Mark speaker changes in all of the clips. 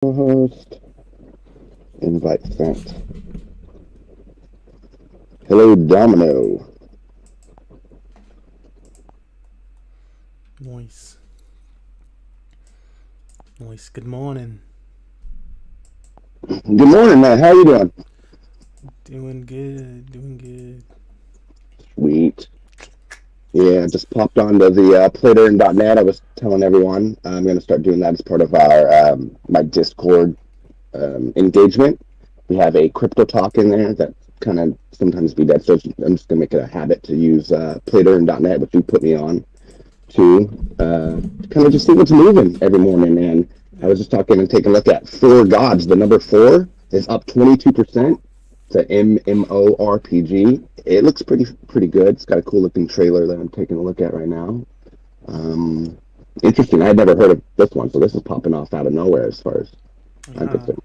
Speaker 1: Co-host. Invite sent. Hello, Domino.
Speaker 2: Nice. Good morning.
Speaker 1: Good morning, man. How you doing?
Speaker 2: Doing good.
Speaker 1: Sweet. Yeah, just popped onto the PlayToEarn.net. I was telling everyone I'm going to start doing that as part of our my Discord engagement. We have a crypto talk in there that kind of sometimes be dead, so I'm just going to make it a habit to use PlayToEarn.net, which you put me on, to kind of just see what's moving every morning. And I was just talking and taking a look at Four Gods. The number 4 is up 22%. It's an MMORPG. It looks pretty good. It's got a cool looking trailer that I'm taking a look at right now. Interesting. I had never heard of this one, so this is popping off out of nowhere as far as I'm concerned.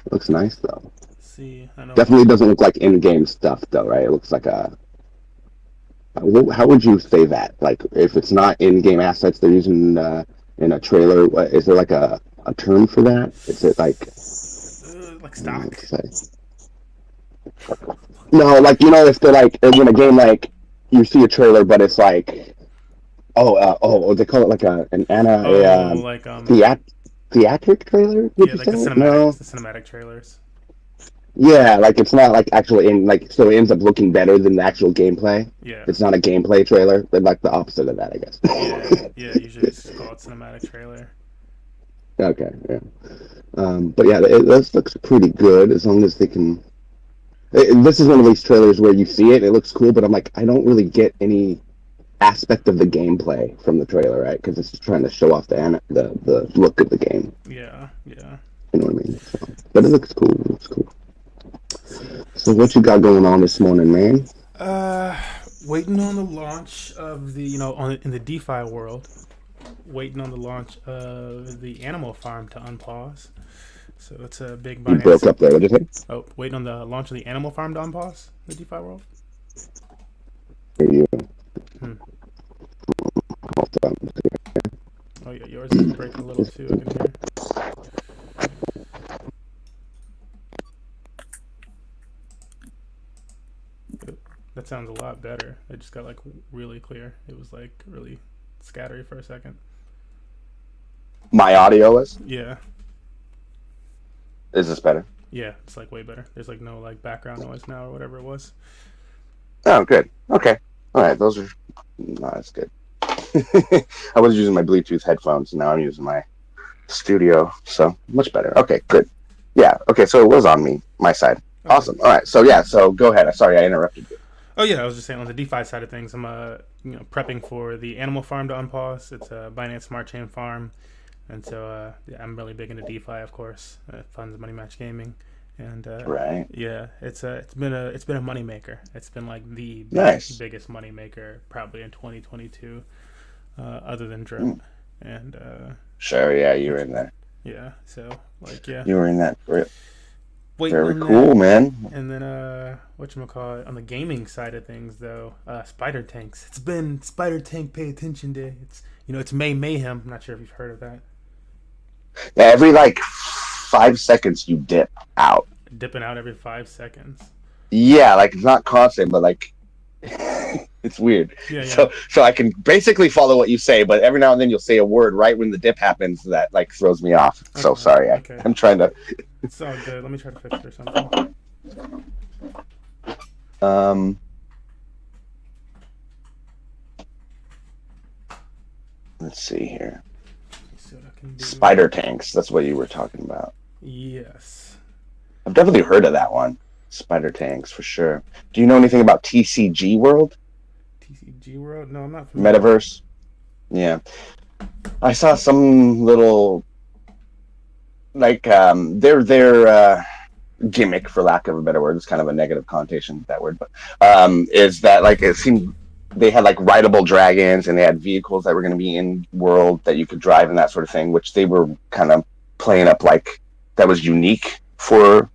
Speaker 1: It looks nice though.
Speaker 2: See, I know.
Speaker 1: Definitely doesn't look like in-game stuff though, right? It looks like a. How would you say that? Like, if it's not in-game assets they're using in a trailer, is there like a term for that? Is it like
Speaker 2: stock?
Speaker 1: No, like, if they're like in a game, like you see a trailer, but it's like, they call it like theatric trailer.
Speaker 2: Yeah, like the cinematic trailers.
Speaker 1: Yeah, like it's not like actually so it ends up looking better than the actual gameplay.
Speaker 2: Yeah.
Speaker 1: It's not a gameplay trailer, but like the opposite of that, I guess.
Speaker 2: Yeah, usually it's called cinematic trailer.
Speaker 1: Okay, yeah. But yeah, this looks pretty good as long as they can. This is one of these trailers where you see it, it looks cool, but I'm like, I don't really get any aspect of the gameplay from the trailer, right? Because it's just trying to show off the look of the game.
Speaker 2: Yeah.
Speaker 1: You know what I mean? So, but it looks cool. So what you got going on this morning, man?
Speaker 2: Waiting on the launch of the in the DeFi world. Waiting on the launch of the Animal Farm to unpause. So it's a big Binance.
Speaker 1: You broke up there. What did you say?
Speaker 2: Oh, waiting on the launch of the Animal Farm to unpause the DeFi world.
Speaker 1: You.
Speaker 2: Oh yeah, yours is breaking a little too. I can hear. That sounds a lot better. It just got like really clear. It was like really scattery for a second.
Speaker 1: My audio is?
Speaker 2: Yeah.
Speaker 1: Is this better?
Speaker 2: Yeah, it's like way better. There's like no like background noise now or whatever it was.
Speaker 1: Oh, good. Okay. All right. Those are. No, that's good. I was using my Bluetooth headphones, and now I'm using my studio, so much better. Okay, good. Yeah. Okay. So it was on my side. Okay. Awesome. All right. So yeah. So go ahead. Sorry, I interrupted you.
Speaker 2: Oh yeah, I was just saying on the DeFi side of things, I'm prepping for the Animal Farm to unpause. It's a Binance Smart Chain farm, and so I'm really big into DeFi, of course. Funds Money Match Gaming, and
Speaker 1: right.
Speaker 2: Yeah, it's been a money maker. It's been like the biggest money maker probably in 2022, other than Drip, and
Speaker 1: sure, yeah, you were in there.
Speaker 2: Yeah, so like yeah,
Speaker 1: you were in that Drip.
Speaker 2: Very
Speaker 1: cool, man.
Speaker 2: And then whatchamacallit, on the gaming side of things though, Spider Tanks. It's been Spider Tank Pay Attention Day. It's it's May Mayhem. I'm not sure if you've heard of that.
Speaker 1: Yeah, every like 5 seconds you dip out.
Speaker 2: Dipping out every 5 seconds.
Speaker 1: Yeah, like it's not constant, but like it's weird.
Speaker 2: Yeah.
Speaker 1: So I can basically follow what you say, but every now and then you'll say a word right when the dip happens that like throws me off. Okay, so sorry, okay. I'm trying to.
Speaker 2: It's all good. Let me try to fix it or something.
Speaker 1: Let's see here. See what I can do. Spider Tanks. That's what you were talking about.
Speaker 2: Yes.
Speaker 1: I've definitely heard of that one. Spider Tanks for sure. Do you know anything about TCG World?
Speaker 2: TCG World? No, I'm not familiar.
Speaker 1: Metaverse. Yeah, I saw some little like their gimmick, for lack of a better word. It's kind of a negative connotation, that word, but is that like it seemed they had like rideable dragons and they had vehicles that were going to be in world that you could drive and that sort of thing, which they were kind of playing up like that was unique for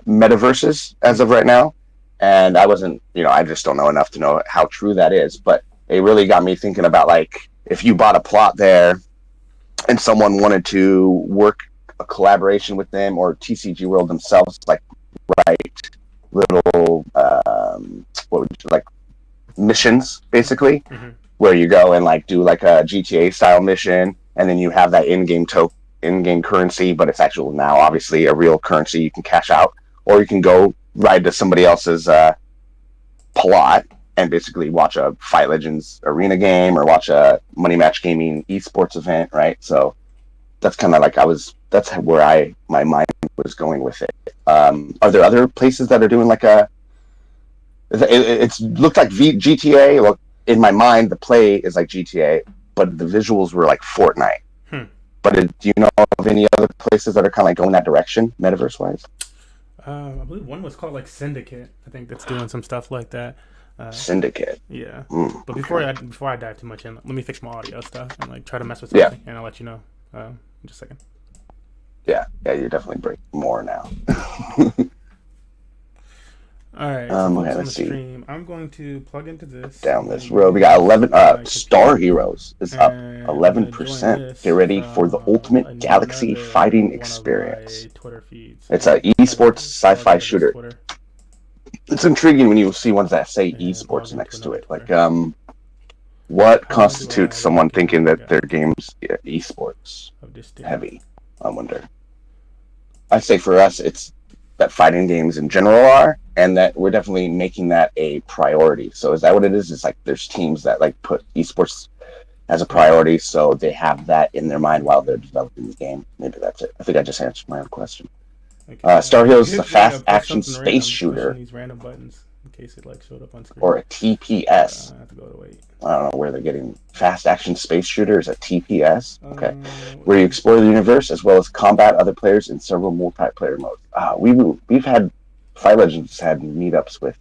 Speaker 1: metaverses as of right now. And I wasn't, I just don't know enough to know how true that is, but it really got me thinking about like if you bought a plot there and someone wanted to work collaboration with them, or TCG World themselves, like write little what would you like missions basically, where you go and like do like a GTA style mission, and then you have that in-game currency, but it's actually now obviously a real currency you can cash out, or you can go ride to somebody else's plot and basically watch a Fight Legends arena game or watch a Money Match Gaming esports event, right? So that's kind of like that's where my mind was going with it. Are there other places that are doing like it's looked like GTA? Look, in my mind, the play is like GTA, but the visuals were like Fortnite. But do you know of any other places that are kind of like going that direction, metaverse-wise?
Speaker 2: I believe one was called like Syndicate. I think that's doing some stuff like that.
Speaker 1: Syndicate.
Speaker 2: Yeah. But before I dive too much in, let me fix my audio stuff and like try to mess with something, and I'll let you know in just a second.
Speaker 1: Yeah, you're definitely breaking more now.
Speaker 2: All right.
Speaker 1: Okay, let's see.
Speaker 2: Stream. I'm going to plug into this.
Speaker 1: Down this road, we got 11. Star Heroes is up 11%. Get ready for the ultimate galaxy fighting experience.
Speaker 2: Twitter feeds.
Speaker 1: It's an esports sci-fi shooter. It's intriguing when you see ones that say esports next to it. Like, what constitutes someone thinking that their game's esports heavy? I wonder. I say for us, it's that fighting games in general are, and that we're definitely making that a priority. So is that what it is? It's like there's teams that like put esports as a priority, so they have that in their mind while they're developing the game. Maybe that's it. I think I just answered my own question. Okay. Star Heroes is a fast action space shooter.
Speaker 2: These random buttons in case it like showed up on screen.
Speaker 1: Or a TPS.
Speaker 2: I have to go to wait.
Speaker 1: I don't know where they're getting fast action space shooter is a TPS. Okay, where you explore the universe as well as combat other players in several multiplayer modes. We've had Fight Legends had meetups with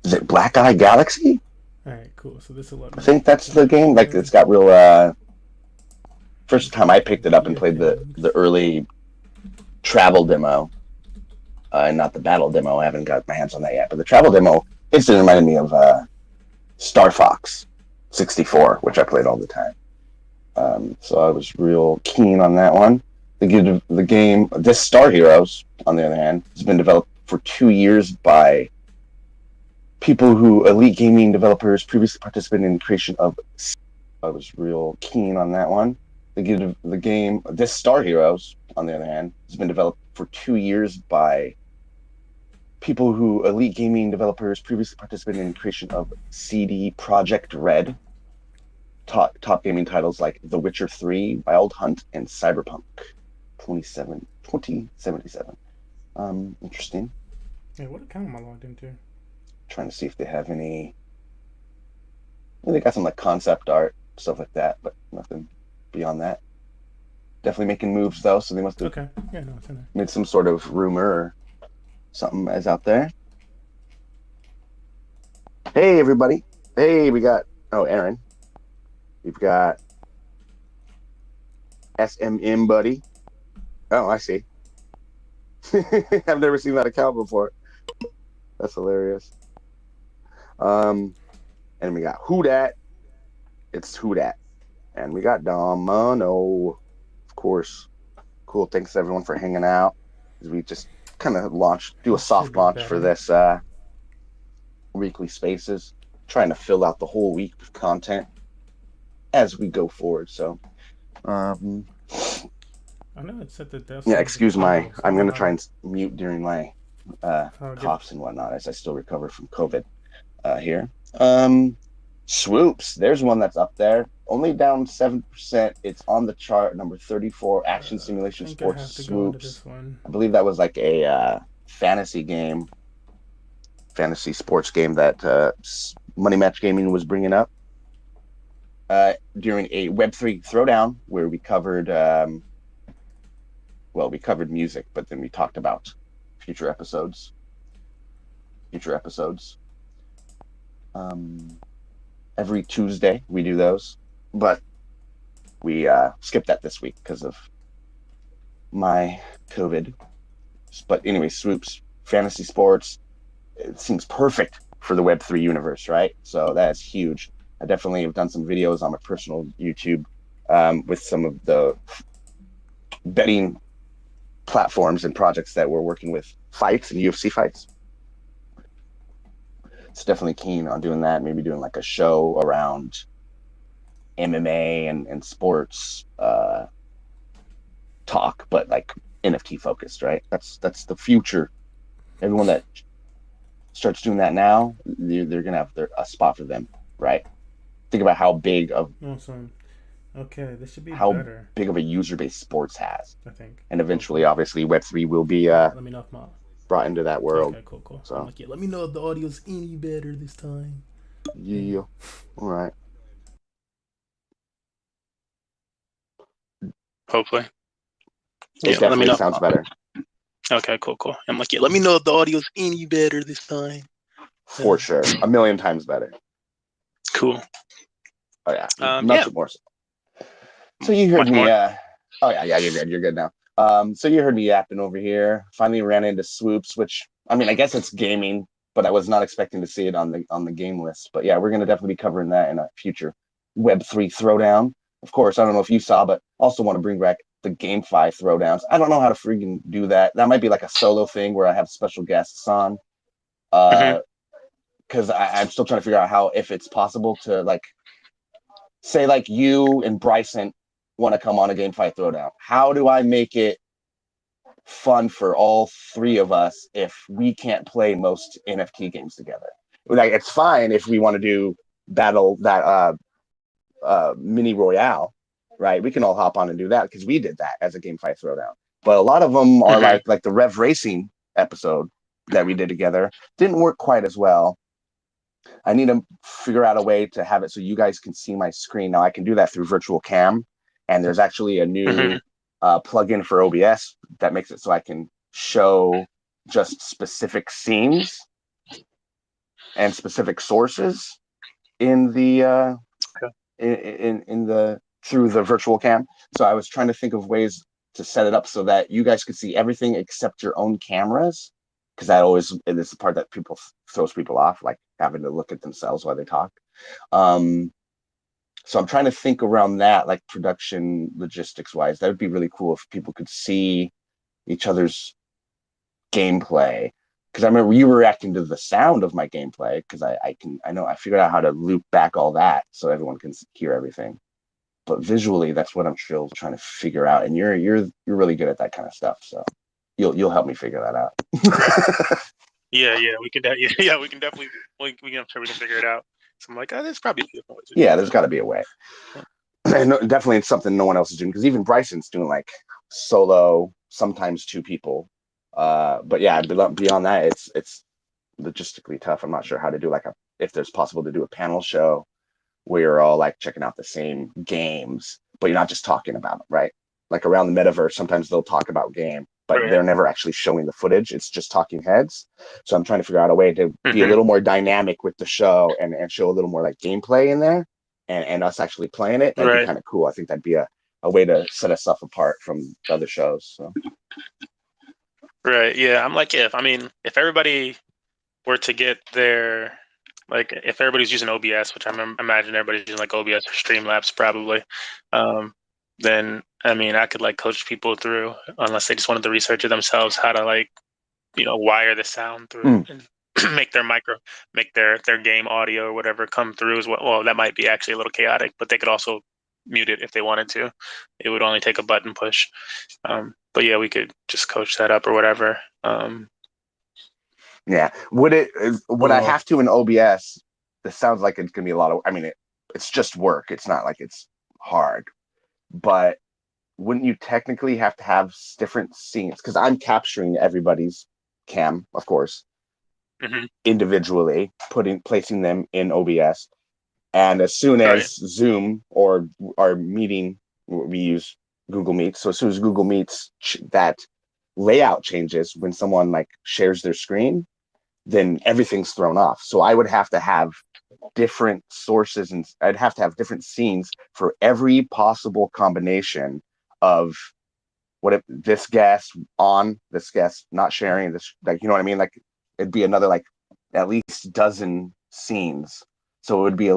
Speaker 1: is it Black Eye Galaxy?
Speaker 2: All right, cool. So this will
Speaker 1: I think that's the game. Like it's got real. First time I picked it up and played the early travel demo, and not the battle demo. I haven't got my hands on that yet, but the travel demo instantly reminded me of Star Fox 64, which I played all the time. So I was real keen on that one. The game, this Star Heroes, on the other hand, has been developed for 2 years by people who elite gaming developers previously participated in the creation of. I was real keen on that one. The game, this Star Heroes, on the other hand, has been developed for 2 years by people who elite gaming developers previously participated in the creation of CD Projekt Red. Top gaming titles like The Witcher 3, Wild Hunt, and Cyberpunk 2077. Interesting.
Speaker 2: Hey, what account am I logged into?
Speaker 1: Trying to see if they have any. Well, they got some like concept art, stuff like that, but nothing beyond that. Definitely making moves though, so they must have
Speaker 2: it's in there.
Speaker 1: Made some sort of rumor or something as out there. Hey everybody. Hey, we got Aaron. We've got SMM buddy. Oh, I see. I've never seen that account before. That's hilarious. And we got Who Dat. It's Who Dat. And we got Domino, of course. Cool. Thanks everyone for hanging out. We just kind of do a soft launch for this weekly spaces. Trying to fill out the whole week with content as we go forward. So,
Speaker 2: I know it said that.
Speaker 1: Yeah, excuse my. I'm gonna try and mute during my coughs and whatnot as I still recover from COVID here. Swoops, there's one that's up there. Only down 7%. It's on the chart, number 34, action simulation sports Swoops. I believe that was like a fantasy sports game that Money Match Gaming was bringing up during a Web3 Throwdown where we covered, we covered music, but then we talked about future episodes. Every Tuesday we do those, but we skipped that this week because of my COVID. But anyway, Swoops, fantasy sports, it seems perfect for the Web3 universe, right? So that's huge. I definitely have done some videos on my personal YouTube with some of the betting platforms and projects that we're working with, fights and UFC fights. It's definitely keen on doing that. Maybe doing like a show around MMA and sports talk, but like NFT focused, right? That's the future. Everyone that starts doing that now, they're gonna have a spot for them, right? Think about how big of
Speaker 2: Awesome. Okay, this should be
Speaker 1: how
Speaker 2: better.
Speaker 1: big of a user base sports has,
Speaker 2: I think.
Speaker 1: and eventually, obviously, Web3 will be
Speaker 2: Let me know if my.
Speaker 1: brought into that world.
Speaker 2: Okay, cool.
Speaker 1: So
Speaker 2: I'm like, yeah, let me know if the audio's any better this time.
Speaker 1: yeah, all right.
Speaker 3: Hopefully.
Speaker 1: It definitely sounds better.
Speaker 3: Okay, cool. I'm like, yeah, let me know if the audio's any better this time.
Speaker 1: For sure. A million times better.
Speaker 3: Cool.
Speaker 1: Oh yeah. Much more so. So you heard me oh yeah, you're good now. So you heard me yapping over here. Finally ran into Swoops, which I mean I guess it's gaming, but I was not expecting to see it on the game list. But yeah, we're gonna definitely be covering that in a future Web3 throwdown. Of course, I don't know if you saw, but also want to bring back the GameFi throwdowns. I don't know how to freaking do that. That might be like a solo thing where I have special guests on. Because I'm still trying to figure out how, if it's possible to like say like you and Bryson want to come on a GameFi throwdown. How do I make it fun for all three of us if we can't play most NFT games together? Like it's fine if we want to do battle that mini royale, right? We can all hop on and do that because we did that as a GameFi throwdown. But a lot of them are like the Rev Racing episode that we did together didn't work quite as well. I need to figure out a way to have it so you guys can see my screen. Now I can do that through virtual cam, and there's actually a new plugin for OBS that makes it so I can show just specific scenes and specific sources in the in the through the virtual cam. So I was trying to think of ways to set it up so that you guys could see everything except your own cameras, because that always is the part that throws people off, like having to look at themselves while they talk. So I'm trying to think around that, like production logistics wise. That would be really cool if people could see each other's gameplay. Because I remember you were reacting to the sound of my gameplay, because I figured out how to loop back all that so everyone can hear everything. But visually, that's what I'm still trying to figure out. And you're really good at that kind of stuff, so you'll help me figure that out.
Speaker 3: Yeah, we can. We can definitely. I'm sure we can figure it out. So I'm like, there's probably a different ways.
Speaker 1: Yeah, there's got to be a way. And definitely, it's something no one else is doing, because even Bryson's doing like solo, sometimes two people. But yeah, beyond that, it's logistically tough. I'm not sure how to do if there's possible to do a panel show where you're all like checking out the same games, but you're not just talking about them, right? Like around the metaverse, sometimes they'll talk about game, but they're never actually showing the footage. It's just talking heads. So I'm trying to figure out a way to be a little more dynamic with the show and show a little more like gameplay in there and us actually playing it. That'd be kind of cool. I think that'd be a way to set us apart from other shows. So.
Speaker 3: Right. Yeah. I'm like, if everybody were to get their, like, if everybody's using OBS, which I imagine everybody's using like OBS or Streamlabs probably, then I could like coach people through, unless they just wanted to research it themselves, how to like, wire the sound through and make their game audio or whatever come through as well. Well, that might be actually a little chaotic, but they could also mute it if they wanted to. It would only take a button push. But yeah, we could just coach that up or whatever.
Speaker 1: Yeah. Would I have to in OBS? This sounds like it's gonna be a lot of. It's just work. It's not like it's hard, but wouldn't you technically have to have different scenes? Because I'm capturing everybody's cam, of course, individually, placing them in OBS, and as soon as Zoom or our meeting, we use Google Meet. So as soon as Google Meets that layout changes when someone like shares their screen, then everything's thrown off. So I would have to have different sources, and I'd have to have different scenes for every possible combination of what if this guest on, this guest not sharing, this, like, you know what I mean? Like it'd be another like at least dozen scenes. So it would be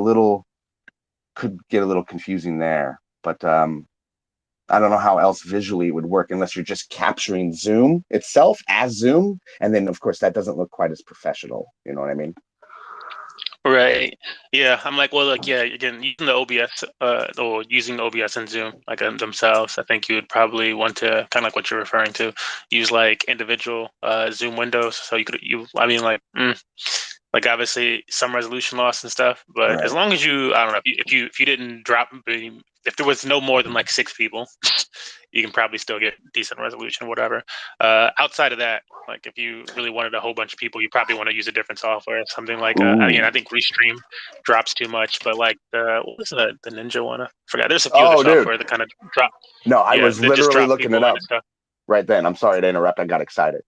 Speaker 1: could get a little confusing there. but I don't know how else visually it would work unless you're just capturing Zoom itself as Zoom, and then of course that doesn't look quite as professional. You know what I mean?
Speaker 3: Right. Yeah. I'm like, well, like, yeah, again, using the OBS, or using OBS and Zoom, like themselves, I think you would probably want to kind of like what you're referring to, use like individual Zoom windows. So I mean, like obviously some resolution loss and stuff, but as
Speaker 1: Right.
Speaker 3: long as I don't know, if you didn't drop, if there was no more than like 6 people, you can probably still get decent resolution, whatever. Outside of that, like if you really wanted a whole bunch of people, you probably want to use a different software, something like again,
Speaker 1: Ooh.
Speaker 3: I think Restream drops too much, but like what was the Ninja one? I forgot. There's a few other
Speaker 1: Oh, dude.
Speaker 3: software that kind of drop,
Speaker 1: No, I
Speaker 3: yeah,
Speaker 1: was
Speaker 3: that just
Speaker 1: literally
Speaker 3: drop
Speaker 1: looking
Speaker 3: people
Speaker 1: it
Speaker 3: in
Speaker 1: up
Speaker 3: and stuff.
Speaker 1: right then. I'm sorry to interrupt. I got excited.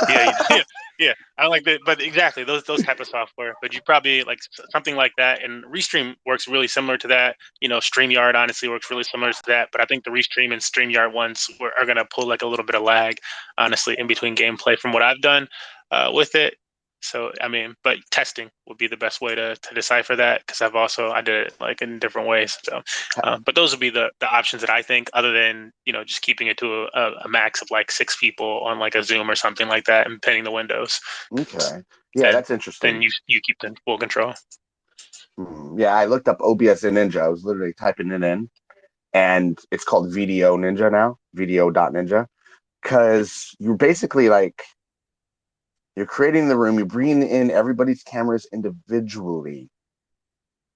Speaker 3: Yeah, yeah, yeah. I like that, but exactly those type of software. But you probably like something like that, and Restream works really similar to that. StreamYard honestly works really similar to that. But I think the Restream and StreamYard ones are gonna pull like a little bit of lag, honestly, in between gameplay from what I've done with it. So I mean, but testing would be the best way to decipher that, because I did it like in different ways. So, but those would be the options that I think, other than just keeping it to a max of like 6 people on like a Zoom or something like that, and pinning the windows.
Speaker 1: Okay. Yeah,
Speaker 3: Then
Speaker 1: that's
Speaker 3: then
Speaker 1: interesting.
Speaker 3: you keep the full control.
Speaker 1: Yeah, I looked up OBS and Ninja. I was literally typing it in, and it's called Video Ninja now, video.ninja, because you're basically like you're creating the room, you're bringing in everybody's cameras individually.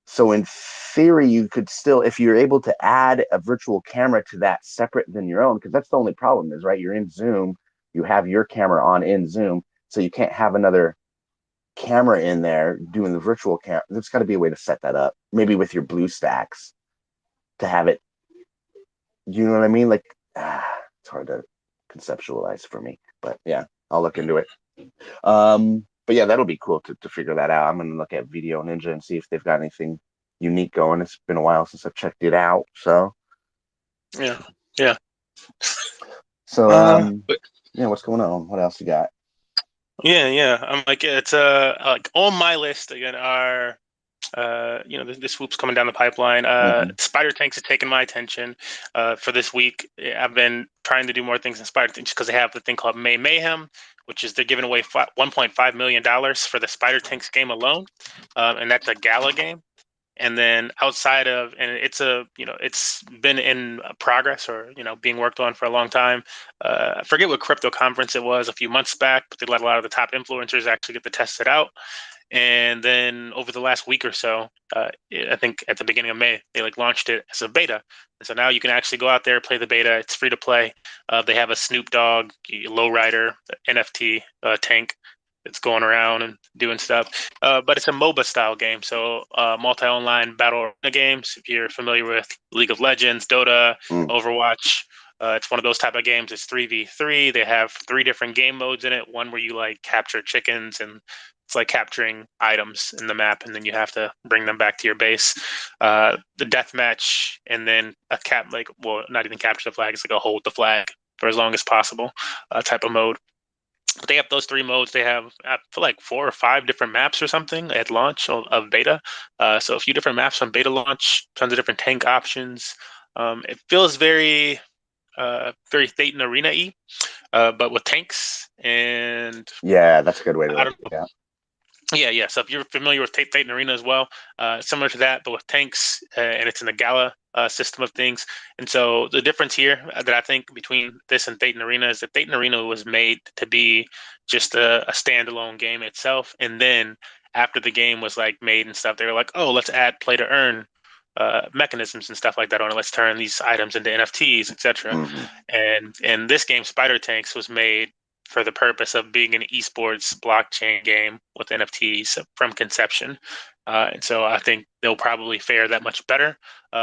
Speaker 1: So in theory, you could still, if you're able to add a virtual camera to that separate than your own, because that's the only problem is, right? You're in Zoom, you have your camera on in Zoom, so you can't have another camera in there doing the virtual camera. There's got to be a way to set that up, maybe with your BlueStacks to have it. You know what I mean? Like, it's hard to conceptualize for me, but yeah, I'll look into it. But yeah, that'll be cool to figure that out. I'm gonna look at Video Ninja and see if they've got anything unique going. It's been a while since I've checked it out. So
Speaker 3: Yeah, yeah.
Speaker 1: so
Speaker 3: But
Speaker 1: yeah, what's going on? What else you got?
Speaker 3: yeah. I'm like, it's like on my list again are the Swoops coming down the pipeline.
Speaker 1: Mm-hmm.
Speaker 3: Spider Tanks have taken my attention for this week. I've been trying to do more things in Spider Tanks because they have the thing called May Mayhem, which is they're giving away $1.5 million for the Spider Tanks game alone, and that's a gala game. And then outside of, and it's been in progress, or being worked on for a long time. I forget what crypto conference it was a few months back, but they let a lot of the top influencers actually get to test it out. And then over the last week or so, I think at the beginning of May, they like launched it as a beta. And so now you can actually go out there, play the beta. It's free to play. They have a Snoop Dogg lowrider NFT tank that's going around and doing stuff. But it's a MOBA style game, so multi-online battle arena games. If you're familiar with League of Legends, Dota,
Speaker 1: Mm.
Speaker 3: Overwatch, it's one of those type of games. It's 3v3. They have 3 different game modes in it. One where you like capture chickens, and it's like capturing items in the map, and then you have to bring them back to your base. The death match, and then not even capture the flag. It's like a hold the flag for as long as possible type of mode. But they have those 3 modes. They have, I feel like, 4 or 5 different maps or something at launch of beta. So a few different maps on beta launch, tons of different tank options. It feels very, very Thetan Arena-y, but with tanks. And
Speaker 1: Yeah, that's a good way to
Speaker 3: I
Speaker 1: look
Speaker 3: don't
Speaker 1: at it.
Speaker 3: Yeah. So if you're familiar with Thetan Arena as well, similar to that, but with tanks, and it's in the Gala system of things. And so the difference here that I think between this and Thetan Arena is that Thetan Arena was made to be just a standalone game itself. And then after the game was like made and stuff, they were like, oh, let's add play to earn mechanisms and stuff like that on it. Let's turn these items into NFTs, etc.
Speaker 1: Mm-hmm.
Speaker 3: And this game, Spider Tanks, was made for the purpose of being an esports blockchain game with NFTs from conception. And so I think they'll probably fare that much better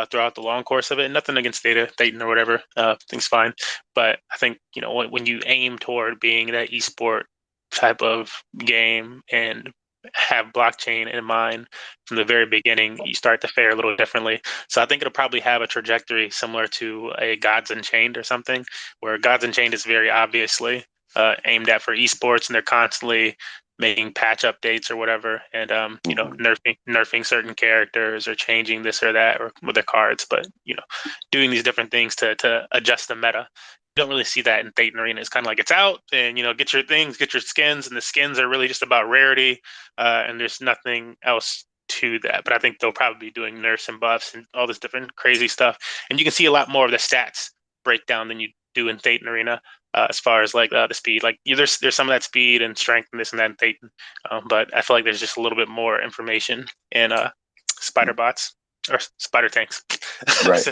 Speaker 3: throughout the long course of it. Nothing against Thetan or whatever, things fine. But I think when you aim toward being that esport type of game and have blockchain in mind from the very beginning, you start to fare a little differently. So I think it'll probably have a trajectory similar to a Gods Unchained or something, where Gods Unchained is very obviously aimed at for esports, and they're constantly making patch updates or whatever, and nerfing certain characters or changing this or that or with their cards, but doing these different things to adjust the meta. You don't really see that in Thetan Arena. It's kind of like it's out, and get your things, get your skins, and the skins are really just about rarity, and there's nothing else to that. But I think they'll probably be doing nerfs and buffs and all this different crazy stuff, and you can see a lot more of the stats breakdown than you do in Thetan Arena. As far as like the speed, like there's some of that speed and strength and this and that in Thetan, but I feel like there's just a little bit more information in spider bots or spider tanks.
Speaker 1: Right.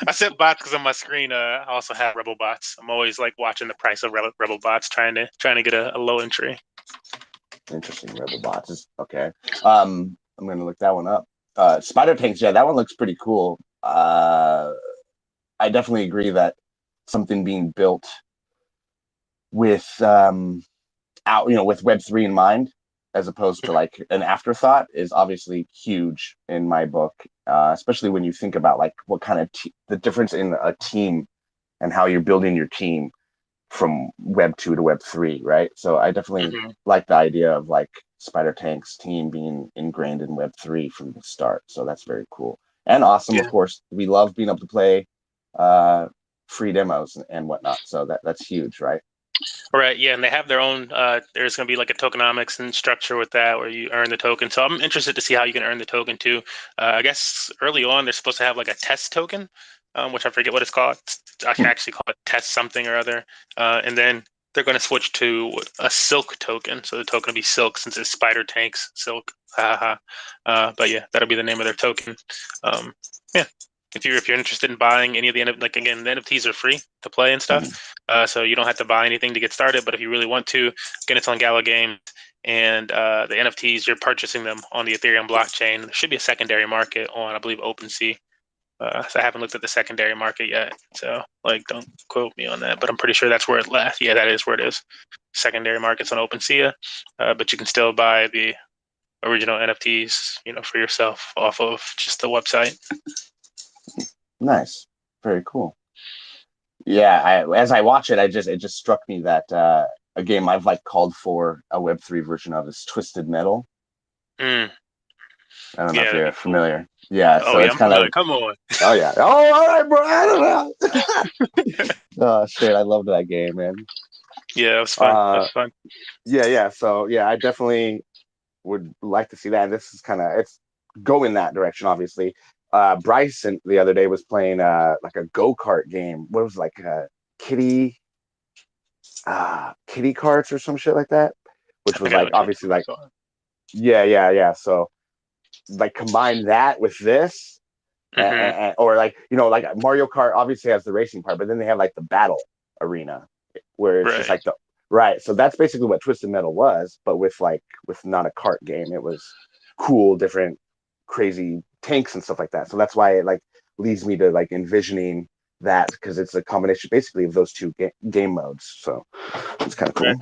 Speaker 3: I said bots because on my screen I also have rebel bots. I'm always like watching the price of rebel bots, trying to get a low entry.
Speaker 1: Interesting. Rebel bots is okay. I'm gonna look that one up. Spider tanks, yeah, that one looks pretty cool. I definitely agree that something being built with with Web3 in mind, as opposed to like an afterthought, is obviously huge in my book. Especially when you think about like what kind of the difference in a team and how you're building your team from Web 2 to Web 3, right? So I definitely like the idea of like Spider Tank's team being ingrained in Web 3 from the start. So that's very cool and awesome. Yeah. Of course, we love being able to play free demos and whatnot. So that's huge, right?
Speaker 3: Right, yeah, and they have their own. There's going to be like a tokenomics and structure with that, where you earn the token. So I'm interested to see how you can earn the token too. I guess early on they're supposed to have like a test token, which I forget what it's called. I can actually call it test something or other, and then they're going to switch to a silk token. So the token will be silk since it's spider tanks silk. But yeah, that'll be the name of their token. Yeah. If you're interested in buying any of the like again, the NFTs are free to play and stuff, so you don't have to buy anything to get started. But if you really want to, again, it's on Gala Games, and the NFTs you're purchasing them on the Ethereum blockchain. There should be a secondary market on, I believe, OpenSea. So I haven't looked at the secondary market yet, so like don't quote me on that, but I'm pretty sure that's where it left. Yeah, that is where it is. Secondary markets on OpenSea, but you can still buy the original NFTs, for yourself off of just the website.
Speaker 1: Nice, very cool. Yeah, as I watch it, it just struck me that a game I've like called for a Web3 version of is Twisted Metal. I don't know if you're familiar. Yeah, so it's kind of
Speaker 3: come on.
Speaker 1: Oh yeah. Oh, all right, bro. I don't know. Oh shit, I loved that game, man.
Speaker 3: Yeah, it was fun. That's fun.
Speaker 1: Yeah. So yeah, I definitely would like to see that. This is it's going that direction, obviously. Bryson the other day was playing like a go-kart game. What was it, like kitty carts or some shit like that, which was like obviously like yeah. So like combine that with this, or like like Mario Kart obviously has the racing part, but then they have like the battle arena where it's just like so that's basically what Twisted Metal was, but with not a kart game. It was cool, different, crazy tanks and stuff like that. So that's why it like leads me to like envisioning that, because it's a combination basically of those two game modes. So it's kind of cool.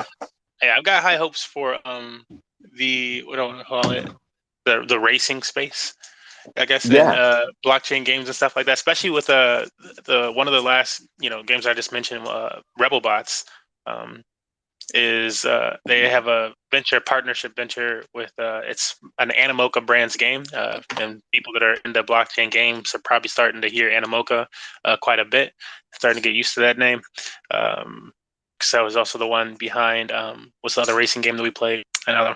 Speaker 3: Yeah, I've got high hopes for the what do I want to call it, the racing space, I guess, in blockchain games and stuff like that, especially with the one of the last games I just mentioned, Rebel Bots. Is they have a partnership venture with it's an Animoca Brands game, and people that are into blockchain games are probably starting to hear Animoca quite a bit, starting to get used to that name. Because I was also the one behind what's the other racing game that we played? Another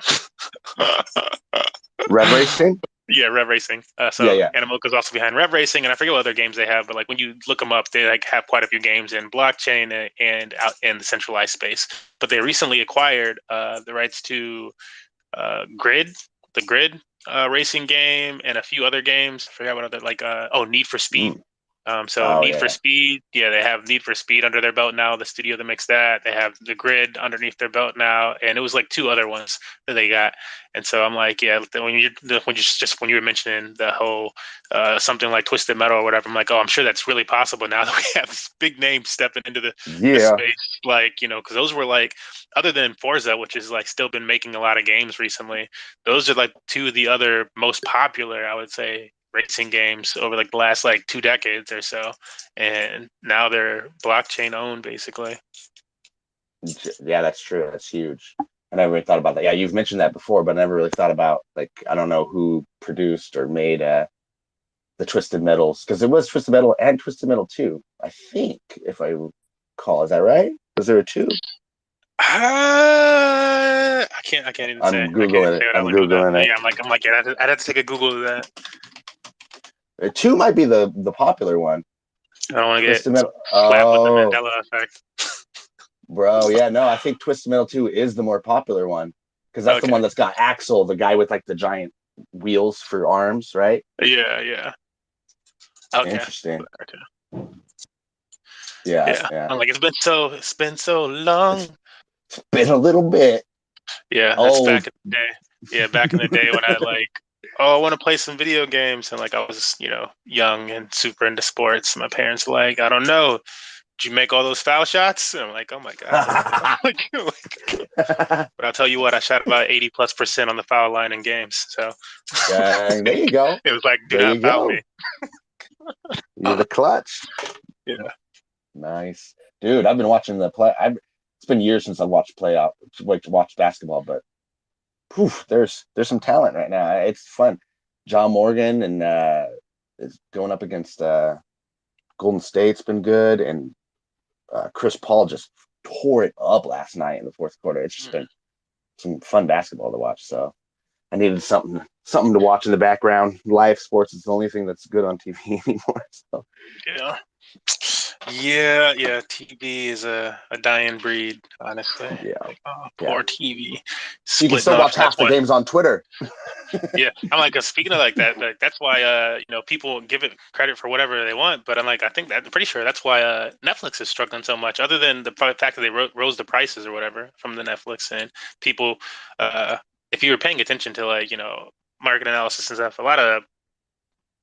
Speaker 1: Rev Racing.
Speaker 3: Yeah, Rev Racing. Animoca is also behind Rev Racing, and I forget what other games they have, but like when you look them up, they like have quite a few games in blockchain and out in the centralized space. But they recently acquired the rights to Grid, the Grid racing game, and a few other games. I forgot what other Need for Speed. Need for Speed, they have Need for Speed under their belt now. The studio that makes that, they have the Grid underneath their belt now, and it was like two other ones that they got. And so I'm like, when you were mentioning the whole something like Twisted Metal or whatever, I'm like, oh, I'm sure that's really possible now that we have this big name stepping into the space, because those were like, other than Forza, which is like still been making a lot of games recently, those are like two of the other most popular, I would say, racing games over like the last 2 decades or so, and now they're blockchain owned basically.
Speaker 1: Yeah, that's true. That's huge. I never really thought about that. Yeah, you've mentioned that before, but I never really thought about, like, I don't know who produced or made the Twisted Metals, because it was Twisted Metal and Twisted Metal 2, I think, if I recall. Is that right? Was there a 2?
Speaker 3: I can't even say.
Speaker 1: I'm
Speaker 3: I can't even
Speaker 1: Googling
Speaker 3: say
Speaker 1: it.
Speaker 3: what I
Speaker 1: I'm
Speaker 3: looked at that.
Speaker 1: Googling it.
Speaker 3: Yeah, I'm like, yeah, I'd have to take a Google of that.
Speaker 1: 2 might be the popular one.
Speaker 3: I don't want to get
Speaker 1: Twisted Metal.
Speaker 3: slapped with the
Speaker 1: Oh,
Speaker 3: Mandela effect.
Speaker 1: bro. Yeah, no, I think Twisted Metal 2 is the more popular one, because that's the
Speaker 3: Okay.
Speaker 1: one that's got Axel, the guy with like the giant wheels for arms, right?
Speaker 3: Yeah. Okay.
Speaker 1: Interesting.
Speaker 3: Okay.
Speaker 1: Yeah,
Speaker 3: Yeah.
Speaker 1: yeah.
Speaker 3: I'm like, it's been so long.
Speaker 1: It's been a little bit
Speaker 3: Yeah, that's
Speaker 1: old.
Speaker 3: back in the day. Yeah, back in the day when I like, oh, I want to play some video games, and like I was, young and super into sports. My parents were like, I don't know, did you make all those foul shots? And I'm like, oh my god. But I'll tell you what, I shot about 80+% on the foul line in games. So
Speaker 1: There you go.
Speaker 3: it was like, do
Speaker 1: There
Speaker 3: not
Speaker 1: you
Speaker 3: foul
Speaker 1: go.
Speaker 3: me.
Speaker 1: You're the clutch.
Speaker 3: Yeah.
Speaker 1: Nice, dude. I've been watching the play. It's been years since I watched basketball, but poof, there's some talent right now. It's fun. John Morgan and is going up against Golden State's been good, and Chris Paul just tore it up last night in the fourth quarter. It's just been some fun basketball to watch. So I needed something to watch in the background. Live sports is the only thing that's good on TV anymore. So
Speaker 3: Yeah. TV is a dying breed, honestly.
Speaker 1: yeah,
Speaker 3: Like, poor TV.
Speaker 1: you can still watch half the games on Twitter.
Speaker 3: Yeah, I'm like, speaking of like that, like that's why people give it credit for whatever they want, but I'm like, I'm pretty sure that's why Netflix is struggling so much. Other than the fact that they rose the prices or whatever from the Netflix, and people, if you were paying attention to like market analysis and stuff, a lot of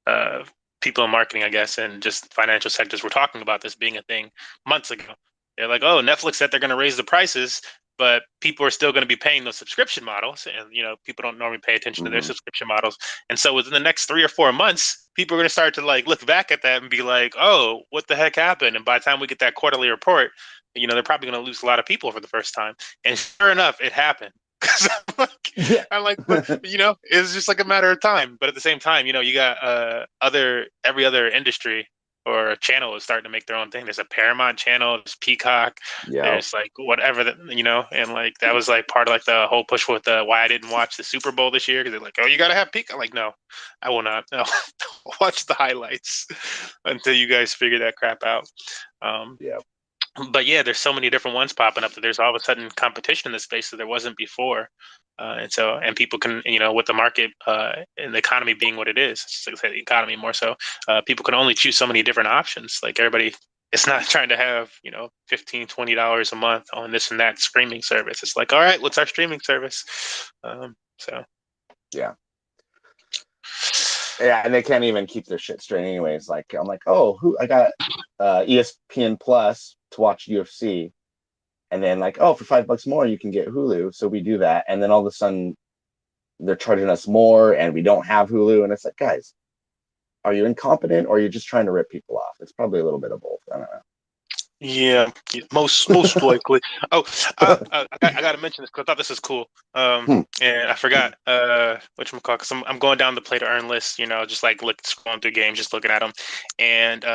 Speaker 3: uh people in marketing, I guess, and just financial sectors were talking about this being a thing months ago. They're like, oh, Netflix said they're going to raise the prices, but people are still going to be paying those subscription models, and people don't normally pay attention to their subscription models. And so within the next 3 or 4 months, people are going to start to like look back at that and be like, oh, what the heck happened? And by the time we get that quarterly report, they're probably going to lose a lot of people for the first time. And sure enough, it happened. I'm like, but it's just like a matter of time. But at the same time, you got every other industry or channel is starting to make their own thing. There's a Paramount channel, there's Peacock, there's like whatever that and like that was like part of like the whole push with why I didn't watch the Super Bowl this year, because they're like, oh, you gotta have Peacock. I'm like, no, I will not. No. Watch the highlights until you guys figure that crap out. But yeah, there's so many different ones popping up that there's all of a sudden competition in this space that there wasn't before. And people can, with the market and the economy being what it is, like I say, the economy more so, people can only choose so many different options. Like everybody, it's not trying to have, $15, $20 a month on this and that streaming service. It's like, all right, what's our streaming service?
Speaker 1: Yeah, and they can't even keep their shit straight anyways. Like, I'm like, oh, I got ESPN Plus to watch UFC, and then like, oh, for $5 more you can get Hulu. So we do that, and then all of a sudden they're charging us more, and we don't have Hulu, and it's like, guys, are you incompetent, or are you just trying to rip people off? It's probably a little bit of both. I don't know.
Speaker 3: Yeah, most likely. Oh, I got to mention this because I thought this was cool. And I forgot whatchamacallit, because I'm going down the PlayToEarn list, just like scrolling through games, just looking at them. And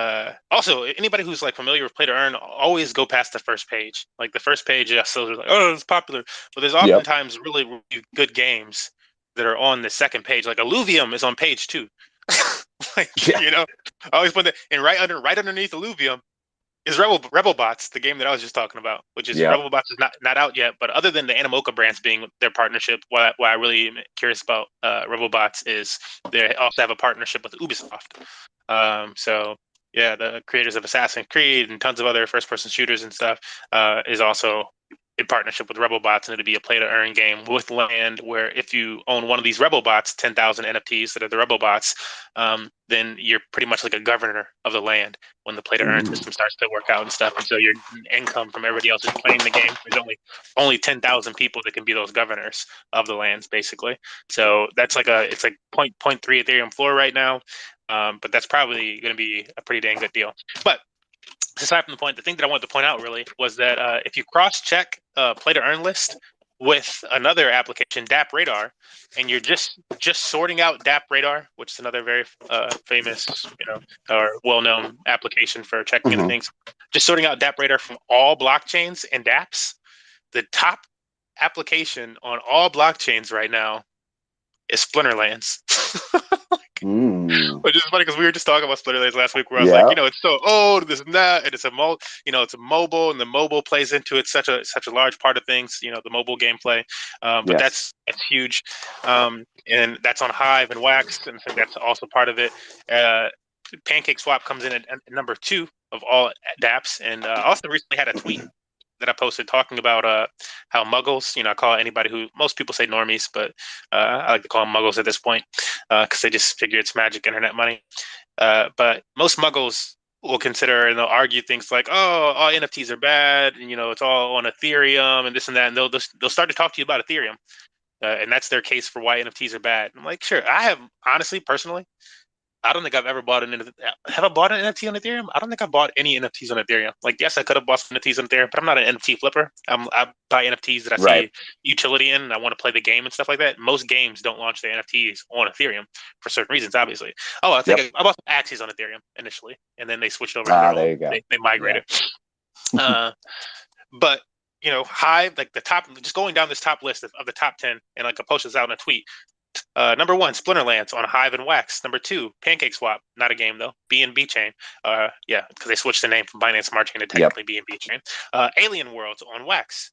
Speaker 3: also, anybody who's like familiar with PlayToEarn, always go past the first page. Like the first page, so like, oh, it's popular, but there's oftentimes really, really good games that are on the second page. Like Illuvium is on page 2. I always put that, and right underneath Illuvium is Rebel Bots, the game that I was just talking about, which is Rebel Bots is not out yet. But other than the Animoca brands being their partnership, what I really am curious about Rebel Bots is they also have a partnership with Ubisoft. So yeah, the creators of Assassin's Creed and tons of other first-person shooters and stuff is also in partnership with Rebel Bots, and it'll be a play-to-earn game with land where if you own one of these Rebel Bots, 10,000 NFTs that are the Rebel Bots, then you're pretty much like a governor of the land when the play-to-earn system starts to work out and stuff. And so your income from everybody else who's playing the game, there's only 10,000 people that can be those governors of the lands, basically. So that's like it's like 0.3 Ethereum floor right now, but that's probably going to be a pretty dang good deal. But aside from the point, the thing that I wanted to point out really was that if you cross-check play-to-earn list with another application, DAP Radar, and you're just sorting out DAP Radar, which is another very famous, or well-known application for checking into things. Just sorting out DAP Radar from all blockchains and DApps. The top application on all blockchains right now is Splinterlands. Which is funny because we were just talking about Splinterlands last week, where I was like, it's so old, this and that, and it's a mobile, and the mobile plays into it such a large part of things, the mobile gameplay. But that's huge, and that's on Hive and Wax, and so that's also part of it. Pancake Swap comes in at number 2 of all dApps, and also recently had a tweet that I posted talking about how muggles, I call anybody who most people say normies, but I like to call them muggles at this point because they just figure it's magic internet money. But most muggles will consider and they'll argue things like, oh, all NFTs are bad, and it's all on Ethereum and this and that, and they'll start to talk to you about Ethereum, and that's their case for why NFTs are bad. I'm like, sure, I have honestly, personally, I don't think I've ever bought an NFT. Have I bought an NFT on Ethereum? I don't think I bought any NFTs on Ethereum. Like, yes, I could have bought some NFTs on Ethereum, but I'm not an NFT flipper. I buy NFTs that I see utility in, and I want to play the game and stuff like that. Most games don't launch their NFTs on Ethereum for certain reasons, obviously. Oh, I think I bought some Axies on Ethereum initially, and then they switched over to their own. There you go. They migrated. But Hive, like the top, just going down this top list of the top 10, and like I posted this out in a tweet. Number 1, Splinterlands on Hive and Wax. Number 2, Pancake Swap, not a game though. BNB Chain, because they switched the name from Binance Smart Chain to technically BNB Chain. Alien Worlds on Wax.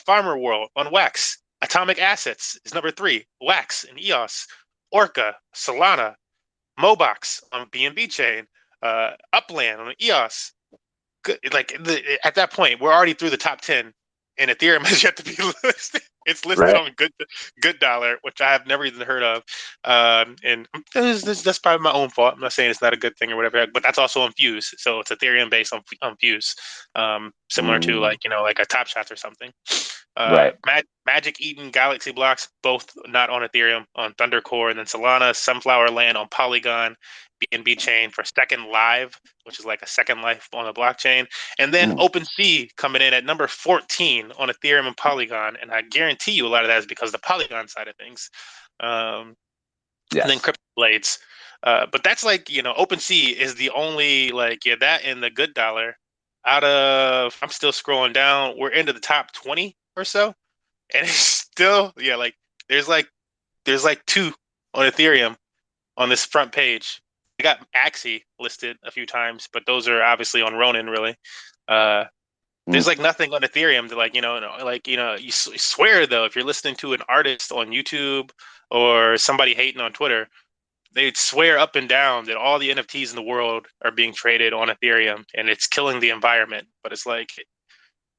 Speaker 3: Farmer World on Wax. Atomic Assets is number 3. Wax and EOS. Orca, Solana, Mobox on BNB Chain. Upland on EOS. At that point, we're already through the top 10, and Ethereum has yet to be listed. It's listed on Good Dollar, which I have never even heard of, and that's probably my own fault. I'm not saying it's not a good thing or whatever, but that's also on Fuse, so it's Ethereum based on Fuse, similar to like a Top Shots or something. Magic Eden, Galaxy Blocks, both not on Ethereum, on Thunder Core, and then Solana, Sunflower Land on Polygon, BNB Chain for Second Live, which is like a second life on the blockchain, and then OpenSea coming in at number 14 on Ethereum and Polygon, and I guarantee you a lot of that is because of the Polygon side of things, and then Crypto Blades, but that's like OpenSea is the only that and the Good Dollar out of, I'm still scrolling down, we're into the top 20 or so, and it's still there's like 2 on Ethereum on this front page. I got Axie listed a few times, but those are obviously on Ronin, really. There's nothing on Ethereum that you swear though, if you're listening to an artist on YouTube or somebody hating on Twitter, they'd swear up and down that all the NFTs in the world are being traded on Ethereum and it's killing the environment. But it's like,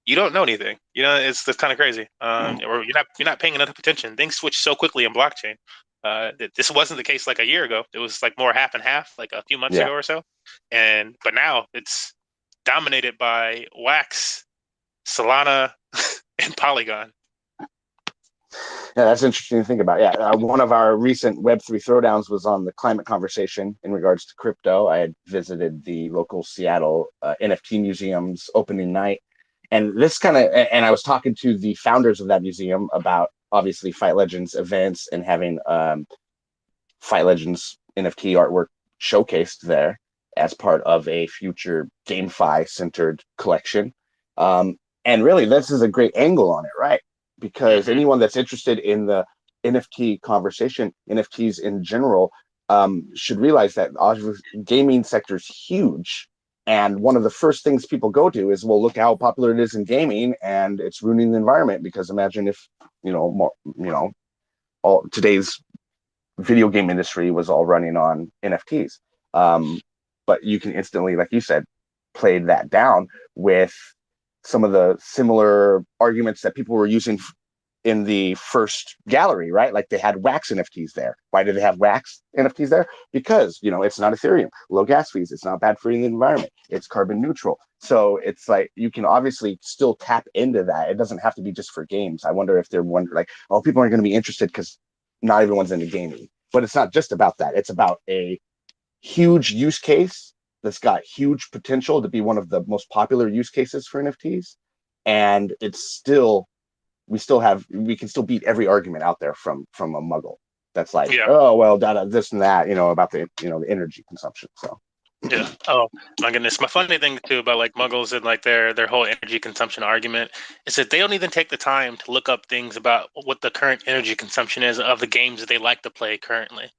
Speaker 3: you don't know anything. It's kind of crazy. Or you're not paying enough attention. Things switch so quickly in blockchain. This wasn't the case like a year ago. It was more half and half, like a few months ago or so. But now it's dominated by Wax, Solana, and Polygon.
Speaker 4: Yeah, that's interesting to think about. Yeah, one of our recent Web3 throwdowns was on the climate conversation in regards to crypto. I had visited the local Seattle NFT museum's opening night, and I was talking to the founders of that museum about obviously Fight Legends events and having Fight Legends NFT artwork showcased there as part of a future GameFi centered collection. And really, this is a great angle on it, right? Because anyone that's interested in the NFT conversation, NFTs in general, should realize that gaming sector is huge. And one of the first things people go to is, well, look how popular it is in gaming, and it's ruining the environment. Because imagine if all today's video game industry was all running on NFTs. But you can instantly, like you said, play that down with some of the similar arguments that people were using in the first gallery, right? Like they had Wax NFTs there. Why did they have Wax NFTs there? Because, it's not Ethereum, low gas fees. It's not bad for the environment. It's carbon neutral. So it's like, you can obviously still tap into that. It doesn't have to be just for games. I wonder if they're wondering people aren't going to be interested because not everyone's into gaming. But it's not just about that. It's about a huge use case that's got huge potential to be one of the most popular use cases for NFTs. And it's still we can still beat every argument out there from a Muggle. That's like,
Speaker 3: Yeah.
Speaker 4: oh well, this and that, about the the energy consumption. So
Speaker 3: yeah. Oh my goodness. My funny thing too about like Muggles and like their whole energy consumption argument is that they don't even take the time to look up things about what the current energy consumption is of the games that they like to play currently.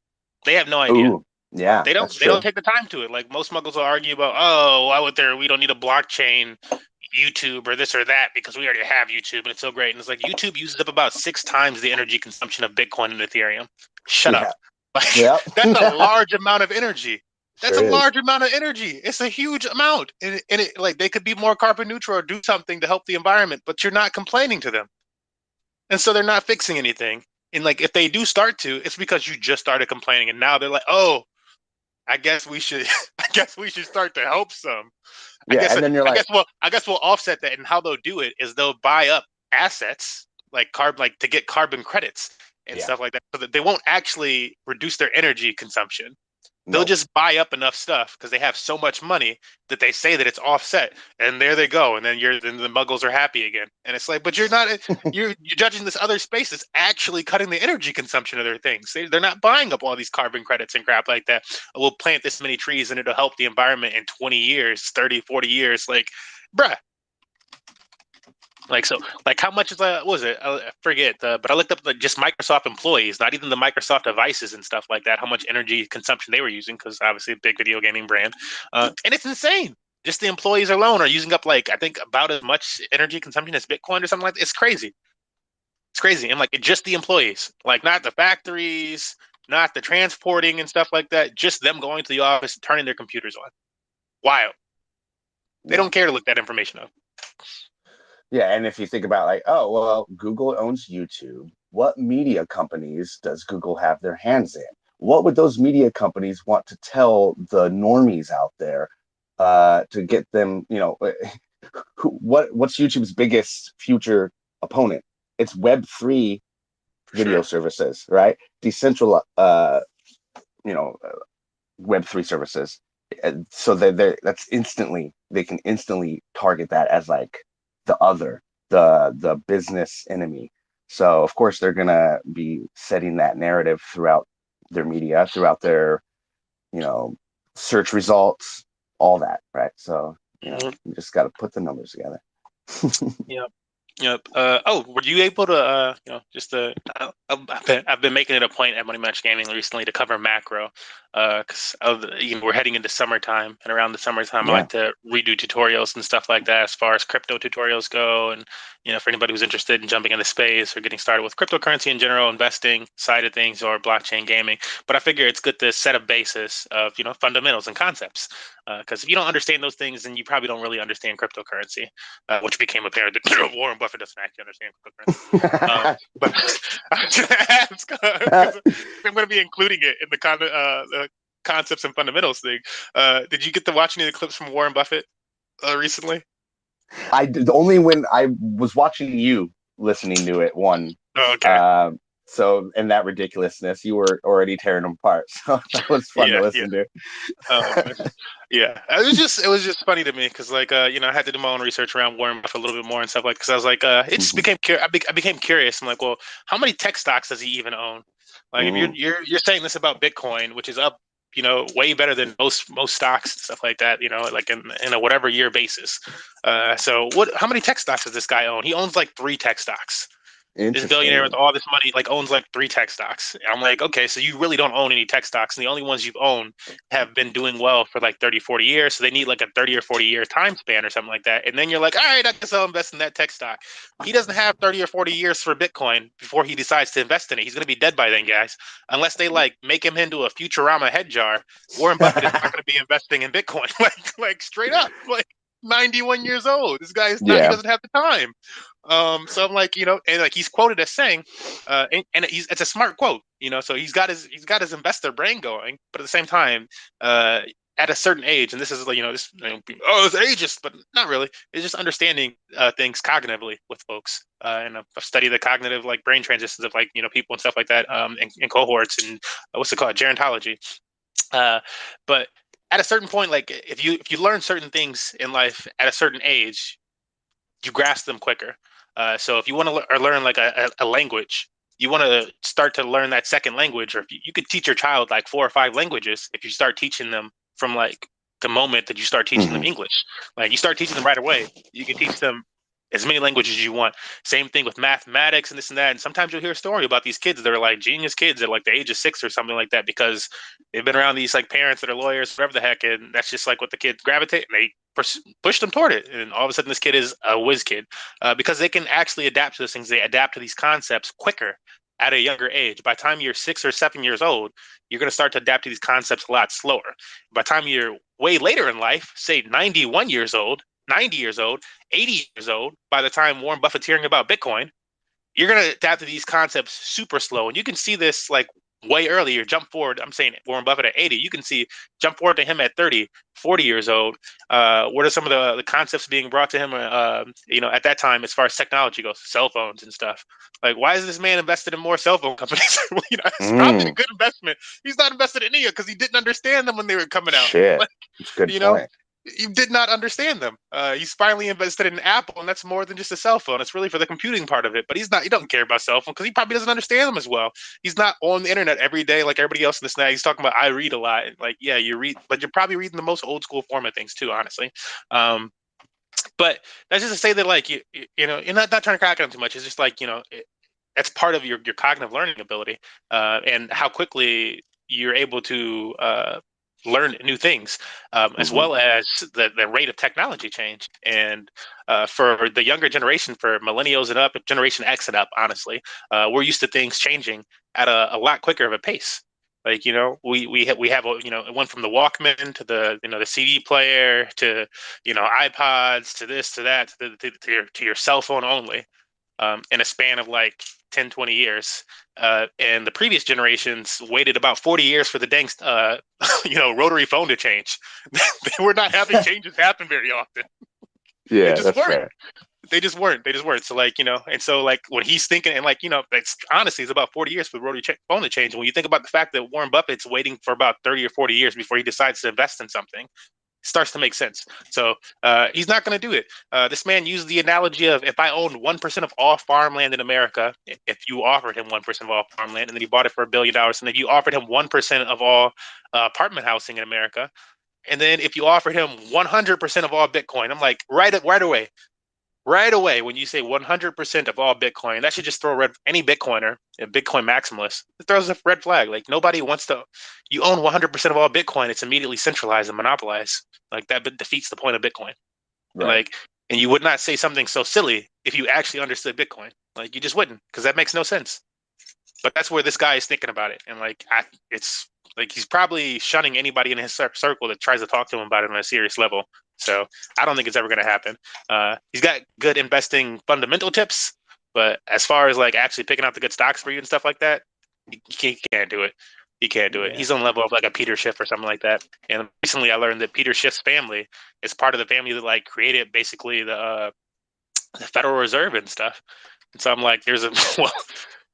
Speaker 3: They have no idea.
Speaker 4: ooh, yeah,
Speaker 3: They
Speaker 4: that's
Speaker 3: don't. They
Speaker 4: true.
Speaker 3: don't take the time to it. Like most Muggles will argue about, oh, why would there? We don't need a blockchain, YouTube, or this or that because we already have YouTube and it's so great. And it's like YouTube uses up about 6 times the energy consumption of Bitcoin and Ethereum. Shut up.
Speaker 4: Yeah.
Speaker 3: Like
Speaker 4: Yep.
Speaker 3: that's a large amount of energy. That's
Speaker 4: Sure
Speaker 3: a
Speaker 4: is.
Speaker 3: large amount of energy. It's a huge amount, and it like they could be more carbon neutral or do something to help the environment, but you're not complaining to them, and so they're not fixing anything. And like if they do start to, it's because you just started complaining, and now they're like, oh, I guess we should. I guess we should start to help some.
Speaker 4: Yeah, and then you're like,
Speaker 3: I guess we'll offset that, and how they'll do it is they'll buy up assets like to get carbon credits and stuff like that, so that they won't actually reduce their energy consumption. They'll just buy up enough stuff because they have so much money that they say that it's offset, and there they go, and then the Muggles are happy again. And it's like, but you're not you're judging this other space that's actually cutting the energy consumption of their things. They're not buying up all these carbon credits and crap like that. We'll plant this many trees and it'll help the environment in 20 years, 30, 40 years. Like, bruh. Like so, like how much is what was it? I forget. But I looked up just Microsoft employees, not even the Microsoft devices and stuff like that. How much energy consumption they were using, because obviously a big video gaming brand, and it's insane. Just the employees alone are using up like I think about as much energy consumption as Bitcoin or something like that. It's crazy. It's crazy, and like just the employees, like not the factories, not the transporting and stuff like that. Just them going to the office and turning their computers on. Wild. They don't care to look that information up.
Speaker 4: Yeah, and if you think about like, oh well, Google owns YouTube. What media companies does Google have their hands in? What would those media companies want to tell the normies out there to get them? What's YouTube's biggest future opponent? It's Web3 video services, right? Decentral, Web3 services. So they can instantly target that as like the business enemy. So of course they're gonna be setting that narrative throughout their media, throughout their search results, all that, right? So you just got to put the numbers together.
Speaker 3: Yep. Yep. Were you able to, I've been making it a point at Money Match Gaming recently to cover macro, because we're heading into summertime, and around the summertime, I like to redo tutorials and stuff like that as far as crypto tutorials go, and for anybody who's interested in jumping into space or getting started with cryptocurrency in general, investing side of things, or blockchain gaming. But I figure it's good to set a basis of fundamentals and concepts, because if you don't understand those things, then you probably don't really understand cryptocurrency, which became apparent that Warren Buffett doesn't actually understand cryptocurrency. But I'm going to be including it in the concepts and fundamentals thing. Did you get to watch any of the clips from Warren Buffett recently?
Speaker 4: I did, only when I was watching you listening to it.
Speaker 3: Okay.
Speaker 4: So in that ridiculousness, you were already tearing them apart. So that was fun to listen to.
Speaker 3: Yeah, it was just funny to me because I had to do my own research around Warren Buffett a little bit more and stuff like. Because I was like, it just became I became curious. I'm like, well, how many tech stocks does he even own? Like, if you're saying this about Bitcoin, which is up, way better than most stocks and stuff like that. Like in a whatever year basis. So how many tech stocks does this guy own? He owns like 3 tech stocks. This billionaire with all this money owns like 3 tech stocks. And I'm like, okay, so you really don't own any tech stocks, and the only ones you've owned have been doing well for like 30, 40 years. So they need like a 30 or 40 year time span or something like that. And then you're like, all right, I guess I'll invest in that tech stock. He doesn't have 30 or 40 years for Bitcoin before he decides to invest in it. He's going to be dead by then, guys. Unless they make him into a Futurama head jar, Warren Buffett is not going to be investing in Bitcoin. like straight up, 91 years old. This guy is not. He doesn't have the time. So I'm like, and like he's quoted as saying, and it's a smart quote, so he's got his investor brain going, but at the same time, at a certain age, and this is it's ageist, but not really. It's just understanding things cognitively with folks, and I've studied the cognitive brain transitions of people and stuff like that, in cohorts and what's it called, gerontology, but at a certain point, if you learn certain things in life at a certain age, you grasp them quicker. So if you want to learn like a language, you want to start to learn that second language, or if you could teach your child like 4 or 5 languages if you start teaching them from like the moment that you start teaching them English. Like you start teaching them right away, you can teach them as many languages as you want. Same thing with mathematics and this and that. And sometimes you'll hear a story about these kids that are like genius kids at like the age of 6 or something like that, because they've been around these like parents that are lawyers, whatever the heck, and that's just like what the kids gravitate, and they push them toward it. And all of a sudden, this kid is a whiz kid because they can actually adapt to those things. They adapt to these concepts quicker at a younger age. By the time you're 6 or 7 years old, you're going to start to adapt to these concepts a lot slower. By the time you're way later in life, say 91 years old, 90 years old, 80 years old, by the time Warren Buffett's hearing about Bitcoin, you're going to adapt to these concepts super slow. And you can see this like way earlier. Jump forward. I'm saying Warren Buffett at 80. You can see jump forward to him at 30, 40 years old. What are some of the concepts being brought to him, at that time as far as technology goes, cell phones and stuff? Like, why is this man invested in more cell phone companies? It's probably a good investment. He's not invested in any because he didn't understand them when they were coming out.
Speaker 4: Shit.
Speaker 3: Like,
Speaker 4: That's a good point.
Speaker 3: He did not understand them. He's finally invested in Apple, and that's more than just a cell phone. It's really for the computing part of it. But he doesn't care about cell phone because he probably doesn't understand them as well. He's not on the internet every day like everybody else in this now. He's talking about I read a lot. Like, yeah, you read, but you're probably reading the most old school form of things too, honestly. But that's just to say that like you're not trying to crack on too much. It's just like that's part of your cognitive learning ability and how quickly you're able to learn new things, as well as the rate of technology change. And for the younger generation, for millennials and up, Generation X and up, honestly, we're used to things changing at a lot quicker of a pace. Like we have it went from the Walkman to the CD player to iPods to this to that to your cell phone only, in a span of like 10, 20 years. And the previous generations waited about 40 years for the dang, rotary phone to change. They were not having changes happen very often.
Speaker 4: Yeah,
Speaker 3: that's fair. They just weren't. So like, and so like when he's thinking, and like, it's honestly, it's about 40 years for the rotary phone to change. And when you think about the fact that Warren Buffett's waiting for about 30 or 40 years before he decides to invest in something, starts to make sense. So he's not going to do it. This man used the analogy of, if I owned 1% of all farmland in America, if you offered him 1% of all farmland, and then he bought it for $1 billion, and if you offered him 1% of all apartment housing in America, and then if you offered him 100% of all Bitcoin, I'm like, right away, when you say 100% of all Bitcoin, that should just throw any Bitcoiner, a Bitcoin maximalist, it throws a red flag. Like, nobody wants to, you own 100% of all Bitcoin, it's immediately centralized and monopolized. Like, that defeats the point of Bitcoin. Right. And you would not say something so silly if you actually understood Bitcoin. Like, you just wouldn't, because that makes no sense. But that's where this guy is thinking about it. And like, it's like, he's probably shunning anybody in his circle that tries to talk to him about it on a serious level. So I don't think it's ever going to happen. He's got good investing fundamental tips, but as far as like actually picking out the good stocks for you and stuff like that, he can't do it. He can't do it. He's on the level of like a Peter Schiff or something like that. And recently I learned that Peter Schiff's family is part of the family that like created basically the Federal Reserve and stuff. And so I'm like, there's a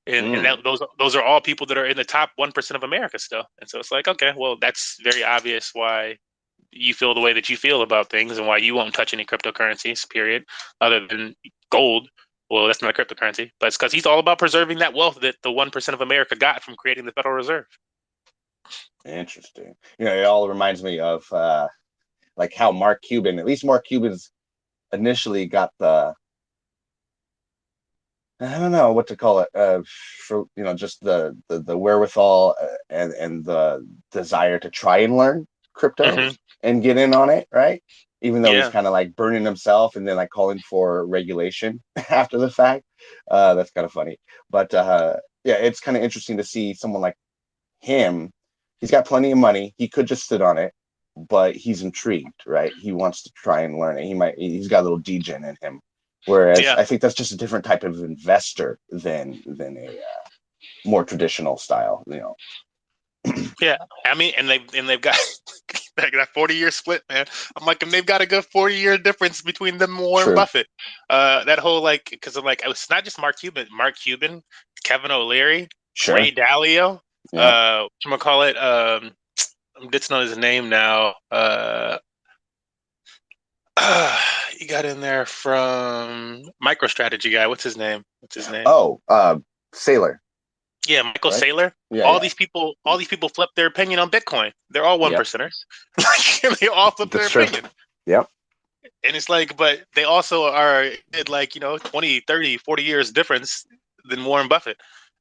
Speaker 3: those are all people that are in the top 1% of America still. And so it's like, okay, well, that's very obvious why you feel the way that you feel about things and why you won't touch any cryptocurrencies, period, other than gold. Well, that's not a cryptocurrency, but it's because he's all about preserving that wealth that the 1% of America got from creating the Federal Reserve.
Speaker 4: Interesting. It all reminds me of like how Mark Cuban, at least Mark Cuban's initially got the, I don't know what to call it, for just the wherewithal and the desire to try and learn crypto and get in on it, right? Even though he's kind of like burning himself and then like calling for regulation after the fact. That's kind of funny. But it's kind of interesting to see someone like him. He's got plenty of money. He could just sit on it, but he's intrigued, right? He wants to try and learn it. He's got a little degen in him. Whereas I think that's just a different type of investor than a more traditional style,
Speaker 3: Yeah, I mean, and they've got that 40-year split, man. I'm like, and they've got a good 40-year difference between them and Warren Buffett. That whole like, because I'm like, it's not just Mark Cuban, Kevin O'Leary, Ray Dalio, whatchamacallit, I'm getting on his name now. You got in there from MicroStrategy guy. What's his name?
Speaker 4: Oh, Sailor.
Speaker 3: Yeah, Michael
Speaker 4: Right?
Speaker 3: Saylor.
Speaker 4: Yeah,
Speaker 3: All
Speaker 4: yeah.
Speaker 3: these people flip their opinion on Bitcoin. They're all one
Speaker 4: Yep.
Speaker 3: percenters. Like, they all flip their
Speaker 4: That's true.
Speaker 3: opinion.
Speaker 4: Yep.
Speaker 3: And it's like, but they also are like, 20, 30, 40 years difference than Warren Buffett.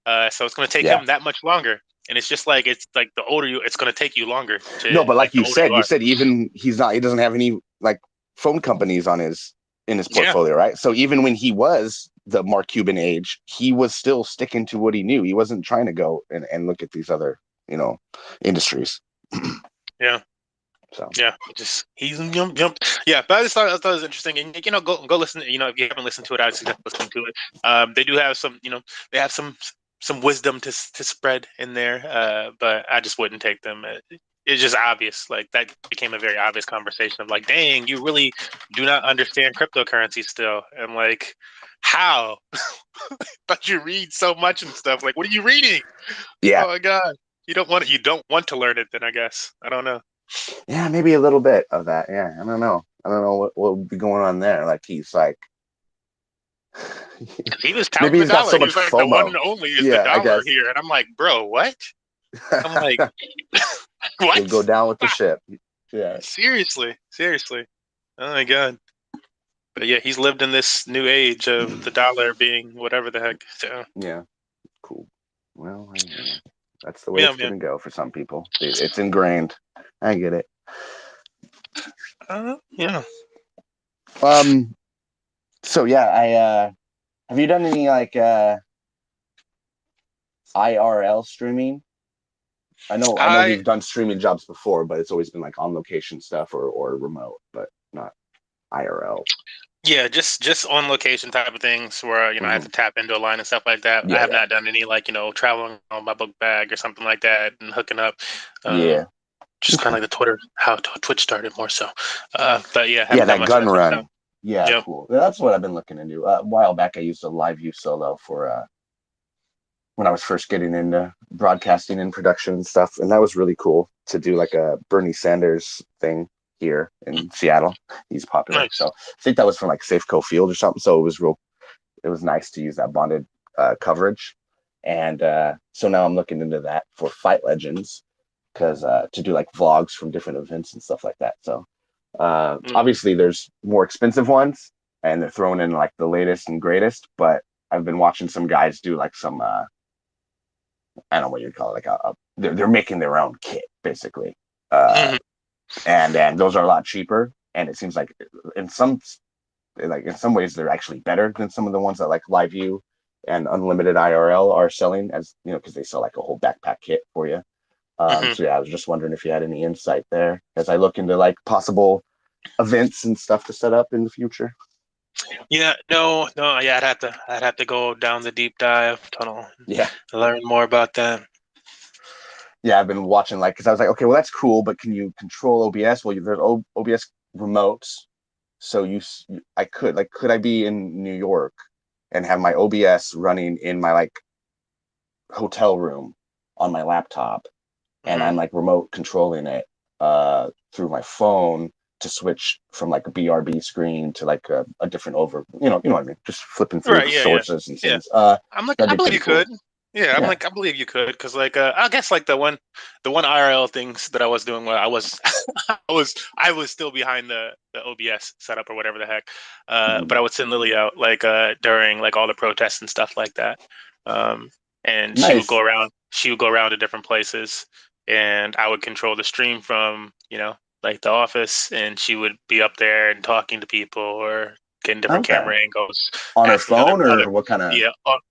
Speaker 3: So it's going to take him that much longer. And it's just like, it's like the older you, it's going to take you longer.
Speaker 4: No, but like
Speaker 3: the
Speaker 4: you
Speaker 3: older
Speaker 4: said even he doesn't have any like phone companies in his portfolio, right? So even when he was the Mark Cuban age, he was still sticking to what he knew. He wasn't trying to go and look at these other, industries.
Speaker 3: Yeah.
Speaker 4: So
Speaker 3: yeah, he's jumped. Yeah, but I thought it was interesting, and go listen. If you haven't listened to it, I would suggest listening to it. They do have some, they have some wisdom to spread in there, but I just wouldn't take them. It's just obvious, like that became a very obvious conversation of like, dang, you really do not understand cryptocurrency still, and like, how? But you read so much and stuff. Like, what are you reading?
Speaker 4: yeah,
Speaker 3: Oh my god, you don't want to learn it. Then I guess I don't know.
Speaker 4: yeah, maybe a little bit of that. Yeah, I don't know what would be going on there. Like he's like,
Speaker 3: he was touting
Speaker 4: maybe
Speaker 3: the
Speaker 4: he's got
Speaker 3: dollar.
Speaker 4: so
Speaker 3: He
Speaker 4: much
Speaker 3: was like, the one
Speaker 4: FOMO.
Speaker 3: and only is the
Speaker 4: Yeah, I
Speaker 3: dollar
Speaker 4: guess
Speaker 3: here. And I'm like, bro, what? I'm like, what?
Speaker 4: he'll go down with the ship. Yeah,
Speaker 3: Seriously. Oh my god. But yeah, he's lived in this new age of the dollar being whatever the heck. So
Speaker 4: yeah, cool. Well, that's the way
Speaker 3: yeah,
Speaker 4: it's
Speaker 3: man.
Speaker 4: gonna go for some people. It's ingrained. I get it.
Speaker 3: Yeah.
Speaker 4: So yeah, I have you done any like IRL streaming? I know you've done streaming jobs before, but it's always been like on location stuff or remote, but not IRL.
Speaker 3: Yeah, just on location type of things where I have to tap into a line and stuff like that. I have not done any like traveling on my book bag or something like that and hooking up.
Speaker 4: Yeah,
Speaker 3: just kind of like the Twitter, how Twitch started more so. But yeah, haven't
Speaker 4: yeah,
Speaker 3: done
Speaker 4: that
Speaker 3: much
Speaker 4: gun
Speaker 3: of that
Speaker 4: run.
Speaker 3: stuff.
Speaker 4: Yeah,
Speaker 3: Yep.
Speaker 4: cool. That's what I've been looking into. A while back, I used a live view solo for when I was first getting into broadcasting and production and stuff, and that was really cool to do like a Bernie Sanders thing here in Seattle. He's popular,
Speaker 3: Nice.
Speaker 4: so I think that was from like Safeco Field or something. So it was nice to use that bonded coverage, and so now I'm looking into that for Fight Legends because to do like vlogs from different events and stuff like that. So obviously there's more expensive ones, and they're throwing in like the latest and greatest, but I've been watching some guys do like some I don't know what you'd call it, like they're making their own kit basically, and those are a lot cheaper, and it seems like in some ways they're actually better than some of the ones that like LiveView and Unlimited IRL are selling, as because they sell like a whole backpack kit for you. So yeah, I was just wondering if you had any insight there as I look into like possible events and stuff to set up in the future.
Speaker 3: Yeah, no, yeah, I'd have to go down the deep dive tunnel.
Speaker 4: Yeah,
Speaker 3: learn more about that.
Speaker 4: yeah, I've been watching because I was like, okay, well that's cool, but can you control OBS? Well, there's OBS remotes, so could I be in New York and have my OBS running in my like hotel room on my laptop, and I'm like remote controlling it through my phone to switch from like a BRB screen to like a different you know what I mean, just flipping through sources and things.
Speaker 3: I'm like, I believe you could. Yeah, I'm like, I believe you could, because like I guess like the one IRL things that I was doing, where I was I was still behind the OBS setup or whatever the heck, but I would send Lily out like during like all the protests and stuff like that, and
Speaker 4: Nice.
Speaker 3: She would go around to different places, and I would control the stream from like the office, and she would be up there and talking to people or getting different camera angles
Speaker 4: on her phone or what kind of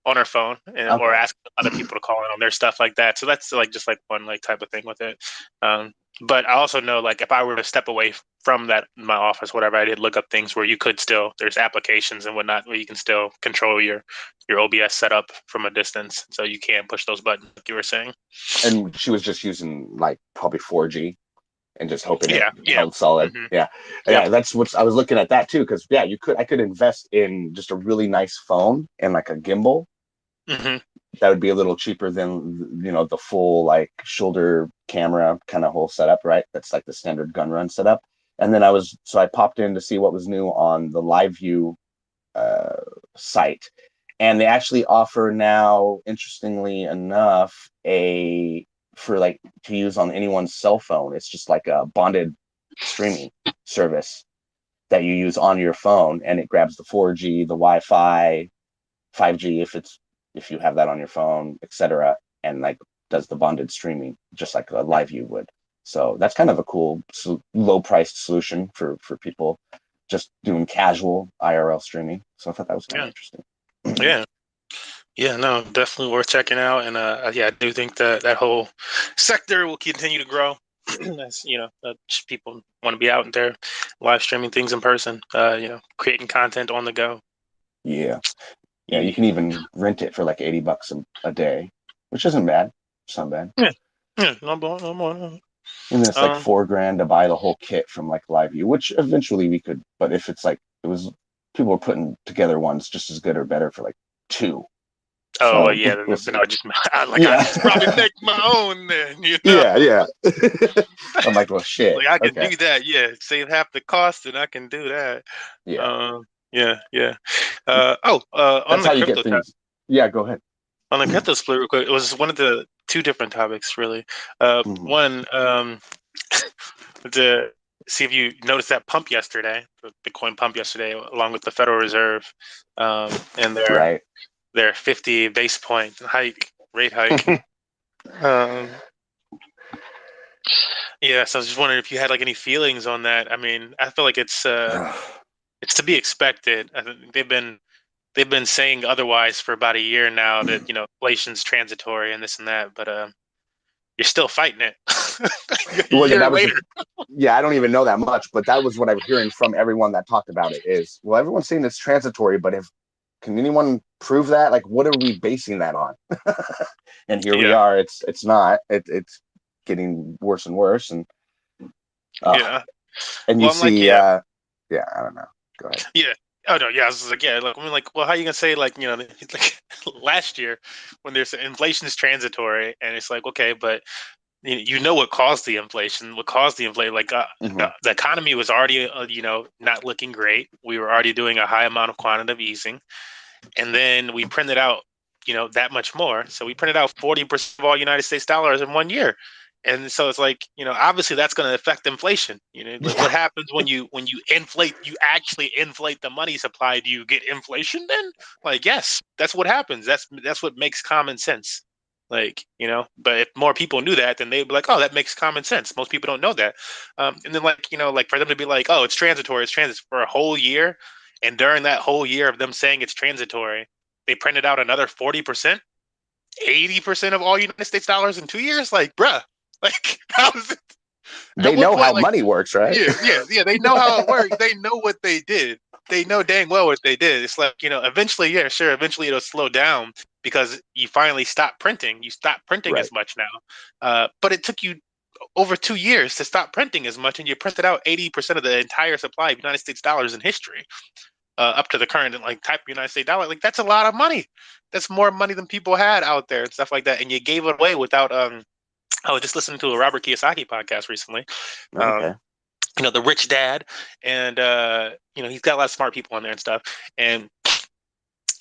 Speaker 3: on her phone, or ask other people to call in on their stuff like that. So that's like just like one like type of thing with it. But I also know like if I were to step away from that my office, whatever, I did look up things where you could still, there's applications and whatnot where you can still control your OBS setup from a distance, so you can push those buttons like you were saying.
Speaker 4: And she was just using like probably 4G and just hoping it held solid. Yeah, that's what I was looking at that too, because I could invest in just a really nice phone and like a gimbal. That would be a little cheaper than the full like shoulder camera kind of whole setup, right? That's like the standard gun run setup. And then I popped in to see what was new on the live view site, and they actually offer now, interestingly enough, for like to use on anyone's cell phone. It's just like a bonded streaming service that you use on your phone, and it grabs the 4G, the Wi-Fi, 5G if you have that on your phone, etc., and like does the bonded streaming just like a live view would. So that's kind of a cool low priced solution for people just doing casual IRL streaming. So I thought that was kind of interesting.
Speaker 3: Yeah, no, definitely worth checking out. And I do think that whole sector will continue to grow. As just people want to be out there live streaming things in person, creating content on the go.
Speaker 4: Yeah, you can even rent it for like $80 a day, which isn't bad. It's not bad.
Speaker 3: Yeah, no more.
Speaker 4: And then it's like $4,000 to buy the whole kit from like LiveView, which eventually we could. But if it's like people were putting together ones just as good or better for like $2,000.
Speaker 3: Oh, so, yeah, then I just probably make my own then.
Speaker 4: Yeah. I'm like, well, shit.
Speaker 3: Like I can do that. Yeah, save half the cost, and I can do that.
Speaker 4: Yeah.
Speaker 3: Yeah.
Speaker 4: That's
Speaker 3: on the
Speaker 4: how you
Speaker 3: crypto
Speaker 4: get things. Yeah, go ahead.
Speaker 3: On the crypto split, real quick, it was one of the two different topics, really. One, to see if you noticed that pump yesterday, the Bitcoin pump yesterday, along with the Federal Reserve, and their 50 base point rate hike. Yeah, so I was just wondering if you had like any feelings on that. I mean, I feel like it's to be expected. I think they've been saying otherwise for about a year now, that inflation's transitory and this and that, but you're still fighting it.
Speaker 4: Well, yeah, later. I don't even know that much, but that was what I was hearing from everyone that talked about it. Is, well, everyone's saying it's transitory, but can anyone prove that? Like, what are we basing that on? And here we are. It's not. It's getting worse and worse, and and you see, I don't know. Go ahead.
Speaker 3: Yeah. Oh no, yeah. I was like, well, how are you gonna say like last year when there's inflation is transitory, and it's like, okay, but what caused the inflation? What caused the inflation? Like the economy was already not looking great. We were already doing a high amount of quantitative easing, and then we printed out that much more. So we printed out 40% of all United States dollars in 1 year. And so it's like, obviously that's going to affect inflation. What happens when you inflate, you actually inflate the money supply? Do you get inflation then? Like, yes, that's what happens. That's what makes common sense. Like, but if more people knew that, then they'd be like, oh, that makes common sense. Most people don't know that. And then like for them to be like, oh, it's transitory for a whole year. And during that whole year of them saying it's transitory, they printed out another 40%, 80% of all United States dollars in 2 years. Like, bruh. Like, how is it?
Speaker 4: They know how money works, right?
Speaker 3: Yeah. They know how it works. They know what they did. They know dang well what they did. It's like, eventually, eventually it'll slow down because you finally stop printing. You stop printing as much now. But it took you over 2 years to stop printing as much, and you printed out 80% of the entire supply of United States dollars in history, up to the current type of United States dollar. Like, that's a lot of money. That's more money than people had out there and stuff like that. And you gave it away without I was just listening to a Robert Kiyosaki podcast recently.
Speaker 4: Okay.
Speaker 3: The Rich Dad, and he's got a lot of smart people on there and stuff. And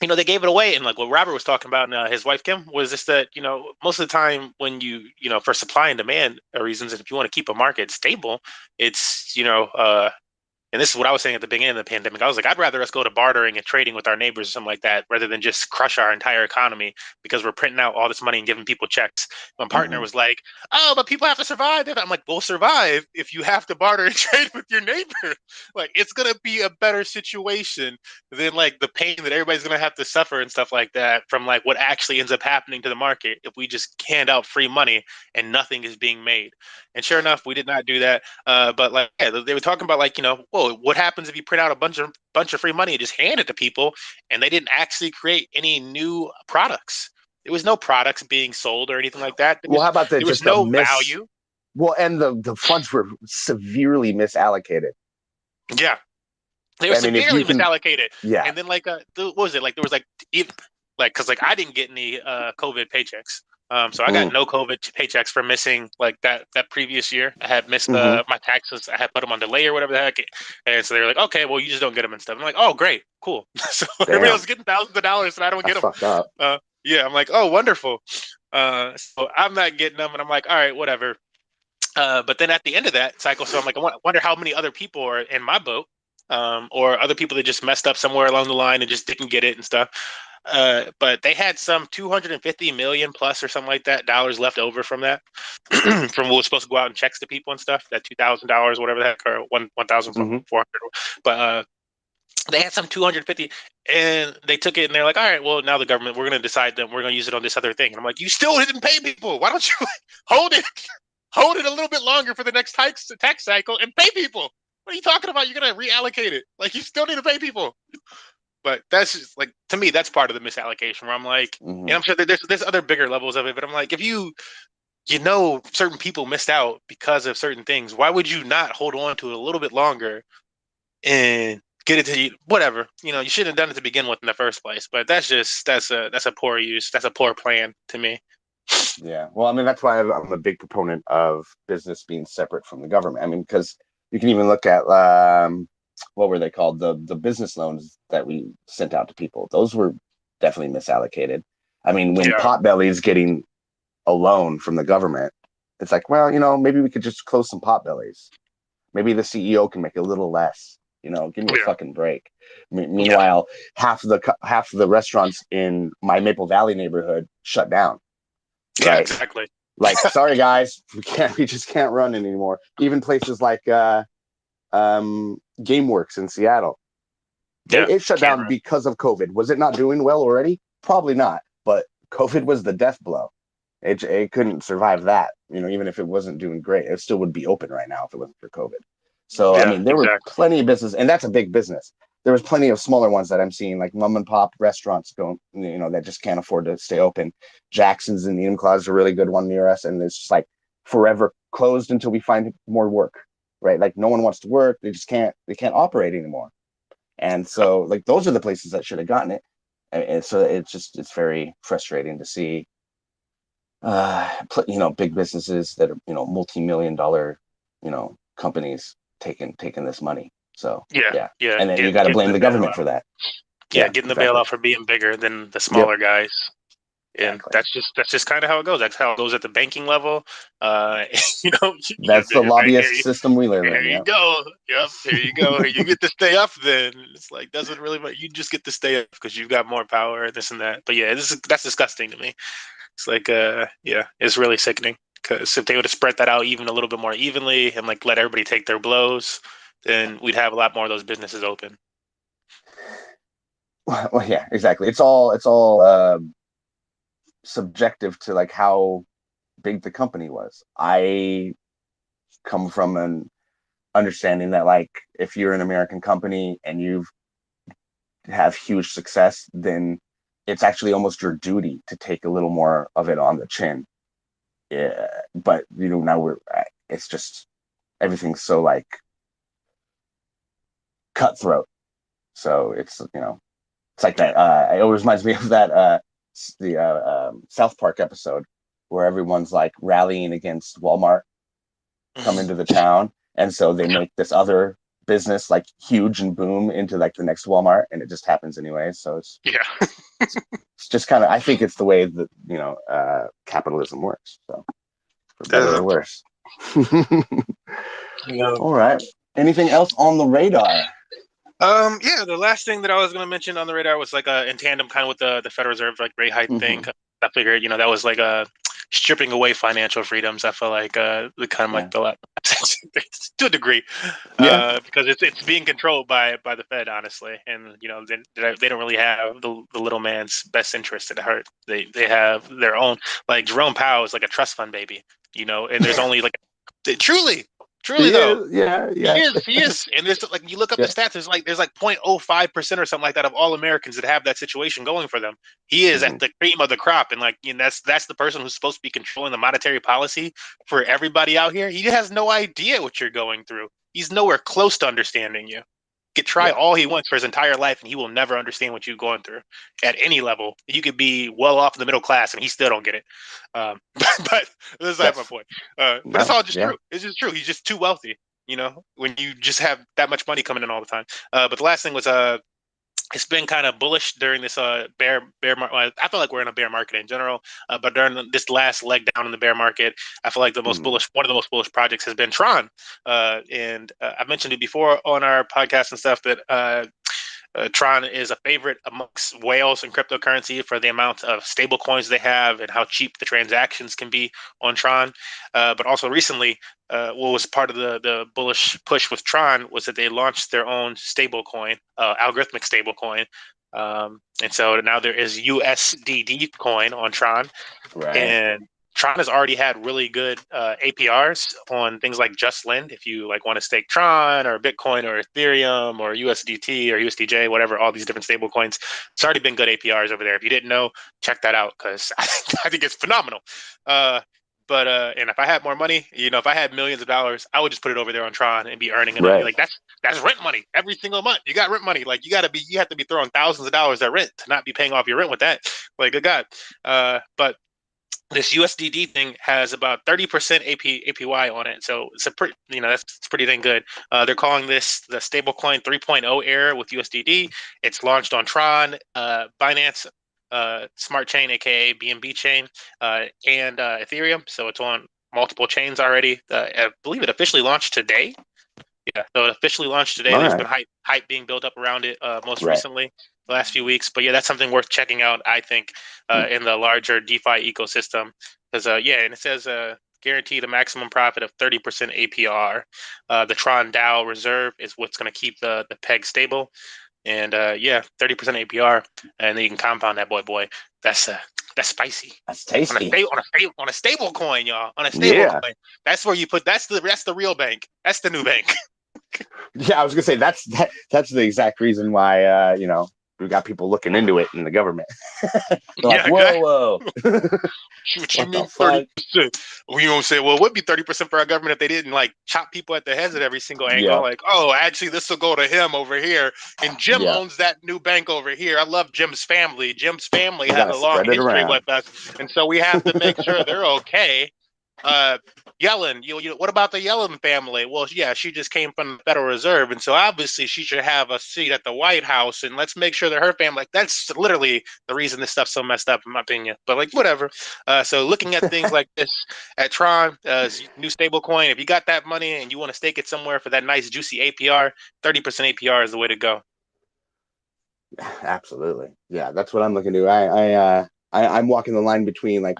Speaker 3: they gave it away, and like what Robert was talking about, and his wife Kim, was just that most of the time when you for supply and demand reasons, and if you want to keep a market stable, it's and this is what I was saying at the beginning of the pandemic. I was like, I'd rather us go to bartering and trading with our neighbors or something like that, rather than just crush our entire economy because we're printing out all this money and giving people checks. My partner was like, oh, but people have to survive. I'm like, we'll survive if you have to barter and trade with your neighbor. Like, it's going to be a better situation than like the pain that everybody's going to have to suffer and stuff like that from like what actually ends up happening to the market if we just hand out free money and nothing is being made. And sure enough, we did not do that. But like, they were talking about like, what happens if you print out a bunch of free money and just hand it to people, and they didn't actually create any new products? There was no products being sold or anything like that.
Speaker 4: How about that?
Speaker 3: There was no value.
Speaker 4: Well, and the funds were severely misallocated.
Speaker 3: Yeah, they were severely misallocated.
Speaker 4: Yeah,
Speaker 3: and then like, what was it like? There was like, because like I didn't get any COVID paychecks. So I got no COVID paychecks for missing like that previous year. I had missed my taxes. I had put them on delay or whatever the heck. And so they were like, okay, well, you just don't get them and stuff. I'm like, oh, great, cool. So everybody else is getting thousands of dollars and I don't get them.
Speaker 4: Fucked up.
Speaker 3: Yeah, I'm like, oh, wonderful. So I'm not getting them, and I'm like, all right, whatever. But then at the end of that cycle, so I'm like, I wonder how many other people are in my boat, or other people that just messed up somewhere along the line and just didn't get it and stuff. But they had some 250 million plus or something like that dollars left over from that, from what was supposed to go out and checks to people and stuff. That $2,000, whatever the heck, or 1,400. But they had some 250, and they took it and they're like, all right, well, now the government, we're going to decide that we're going to use it on this other thing. And I'm like, you still didn't pay people. Why don't you hold it a little bit longer for the next tax cycle and pay people? What are you talking about? You're going to reallocate it. Like, you still need to pay people. But that's just like, to me, that's part of the misallocation where I'm like, and I'm sure that there's other bigger levels of it, but I'm like, if you know certain people missed out because of certain things, why would you not hold on to it a little bit longer and get it to you? Whatever, you shouldn't have done it to begin with in the first place. But that's a poor use. That's a poor plan to me.
Speaker 4: Yeah, well, I mean, that's why I'm a big proponent of business being separate from the government. I mean, because you can even look at what were they called? The business loans that we sent out to people. Those were definitely misallocated. I mean, when Potbelly is getting a loan from the government, it's like, well, maybe we could just close some Potbellies. Maybe the CEO can make a little less. Give me a fucking break. Meanwhile, half the restaurants in my Maple Valley neighborhood shut down.
Speaker 3: Yeah,
Speaker 4: right?
Speaker 3: Exactly.
Speaker 4: Like, sorry guys, we just can't run anymore. Even places like GameWorks in Seattle, it shut down because of COVID. Was it not doing well already? Probably not. But COVID was the death blow. It couldn't survive that. Even if it wasn't doing great, it still would be open right now if it wasn't for COVID. So I mean, there were plenty of business, and that's a big business. There was plenty of smaller ones that I'm seeing, like mom and pop restaurants going, that just can't afford to stay open. Jackson's in the Enumclaw is a really good one near us, and it's just like forever closed until we find more work, right? Like no one wants to work, they can't operate anymore, and so like those are the places that should have gotten it, and so it's very frustrating to see, big businesses that are multi-million dollar companies taking this money. So yeah, and then you got to blame the government for that.
Speaker 3: Getting the bailout for being bigger than the smaller guys, and that's just kind of how it goes. That's how it goes at the banking level.
Speaker 4: That's the lobbyist system we live in.
Speaker 3: Here you go. Yep, here you go. You get to stay up. Then it's like doesn't really matter. You just get to stay up because you've got more power, this and that. But yeah, that's disgusting to me. It's like it's really sickening. Because if they would have spread that out even a little bit more evenly and like let everybody take their blows, then we'd have a lot more of those businesses open.
Speaker 4: Well, yeah, exactly. It's all subjective to like how big the company was. I come from an understanding that like if you're an American company and you have huge success, then it's actually almost your duty to take a little more of it on the chin. Yeah, but now it's just everything's so like cutthroat. So it's it's like that. It always reminds me of that the South Park episode where everyone's like rallying against Walmart coming to the town, and so they make this other business like huge and boom into like the next Walmart, and it just happens anyway. So it's it's just kind of, I think it's the way that capitalism works. So for better or worse. All right. Anything else on the radar?
Speaker 3: The last thing that I was going to mention on the radar was like in tandem kind of with the Federal Reserve like rate hike thing. I figured that was like stripping away financial freedoms. I feel like the kind of like the last to a degree, because it's being controlled by the Fed, honestly, and they don't really have the little man's best interest at heart. They have their own, like Jerome Powell is like a trust fund baby, and there's only like truly though. He is. And there's like, you look up the stats, there's like 0.05% or something like that of all Americans that have that situation going for them. He is at the cream of the crop, and like that's the person who's supposed to be controlling the monetary policy for everybody out here. He has no idea what you're going through. He's nowhere close to understanding you. He could try all he wants for his entire life, and he will never understand what you're going through at any level. You could be well off in the middle class, and he still don't get it. But this is my point. But it's all just true. It's just true. He's just too wealthy. You know, when you just have that much money coming in all the time. But the last thing was it's been kind of bullish during this bear market. I feel like we're in a bear market in general, but during this last leg down in the bear market, I feel like one of the most bullish projects has been Tron. And I've mentioned it before on our podcast and stuff that Tron is a favorite amongst whales in cryptocurrency for the amount of stable coins they have and how cheap the transactions can be on Tron. But also recently, what was part of the bullish push with Tron was that they launched their own stable coin, algorithmic stable coin. And so now there is USDD coin on Tron.
Speaker 4: Right. And
Speaker 3: Tron has already had really good APRs on things like Just Lend. If you like want to stake Tron or Bitcoin or Ethereum or USDT or USDJ, whatever, all these different stable coins, it's already been good APRs over there. If you didn't know, check that out because I think it's phenomenal. But and if I had more money, you know, if I had millions of dollars, I would just put it over there on Tron and be earning it. Right. Like that's rent money every single month. You got rent money. Like you have to be throwing thousands of dollars at rent to not be paying off your rent with that. Like good God. But this USDD thing has about 30% APY on it, so it's that's pretty dang good. They're calling this the stablecoin 3.0 era with USDD. It's launched on Tron, Binance Smart Chain, aka BNB chain, and Ethereum. So it's on multiple chains already. I believe it officially launched today. Yeah, so it officially launched today. There's been hype being built up around it most recently. The last few weeks, but yeah, that's something worth checking out. I think in the larger DeFi ecosystem, because and it says guaranteed a maximum profit of 30% APR. The Tron DAO reserve is what's going to keep the peg stable, and 30% APR, and then you can compound that boy. That's spicy.
Speaker 4: That's tasty.
Speaker 3: On a stable coin, y'all. On a stable coin. That's where you put. That's the real bank. That's the new bank.
Speaker 4: Yeah, I was gonna say that's the exact reason why we got people looking into it in the government. Like, whoa.
Speaker 3: What you mean 30%? Well, you don't say, well, it would be 30% for our government if they didn't like chop people at the heads at every single angle. Yeah. Like, oh, actually, this will go to him over here. And Jim owns that new bank over here. I love Jim's family. Jim's family has a long history with us. And so we have to make sure they're okay. Yellen, what about the Yellen family? Well, yeah, she just came from the Federal Reserve, and so obviously she should have a seat at the White House. And let's make sure that her family, that's literally the reason this stuff's so messed up, in my opinion. But like, whatever. So looking at things like this at Tron, new stable coin, if you got that money and you want to stake it somewhere for that nice juicy APR, 30% APR is the way to go.
Speaker 4: Absolutely, yeah, that's what I'm looking to. I'm walking the line between like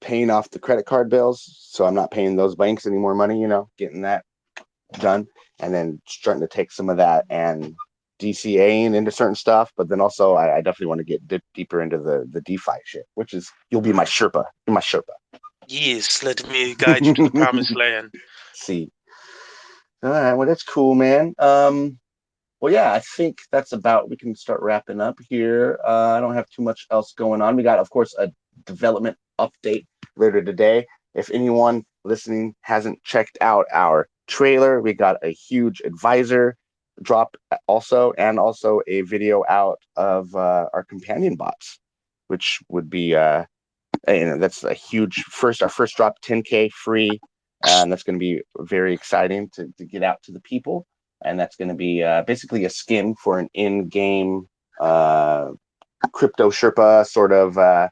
Speaker 4: paying off the credit card bills, so I'm not paying those banks any more money, getting that done, and then starting to take some of that and DCAing into certain stuff. But then also I definitely want to get deeper into the DeFi shit, which is, you'll be my Sherpa. You're my Sherpa.
Speaker 3: Yes, let me guide you to the promised land.
Speaker 4: See. All right, well, that's cool, man. Well, yeah, I think that's we can start wrapping up here. I don't have too much else going on. We got, of course, a development update later today. If anyone listening hasn't checked out our trailer, we got a huge advisor drop also, and also a video out of our companion bots, which would be that's a huge our first drop, 10K free, and that's going to be very exciting to get out to the people. And that's going to be basically a skin for an in-game crypto Sherpa sort of.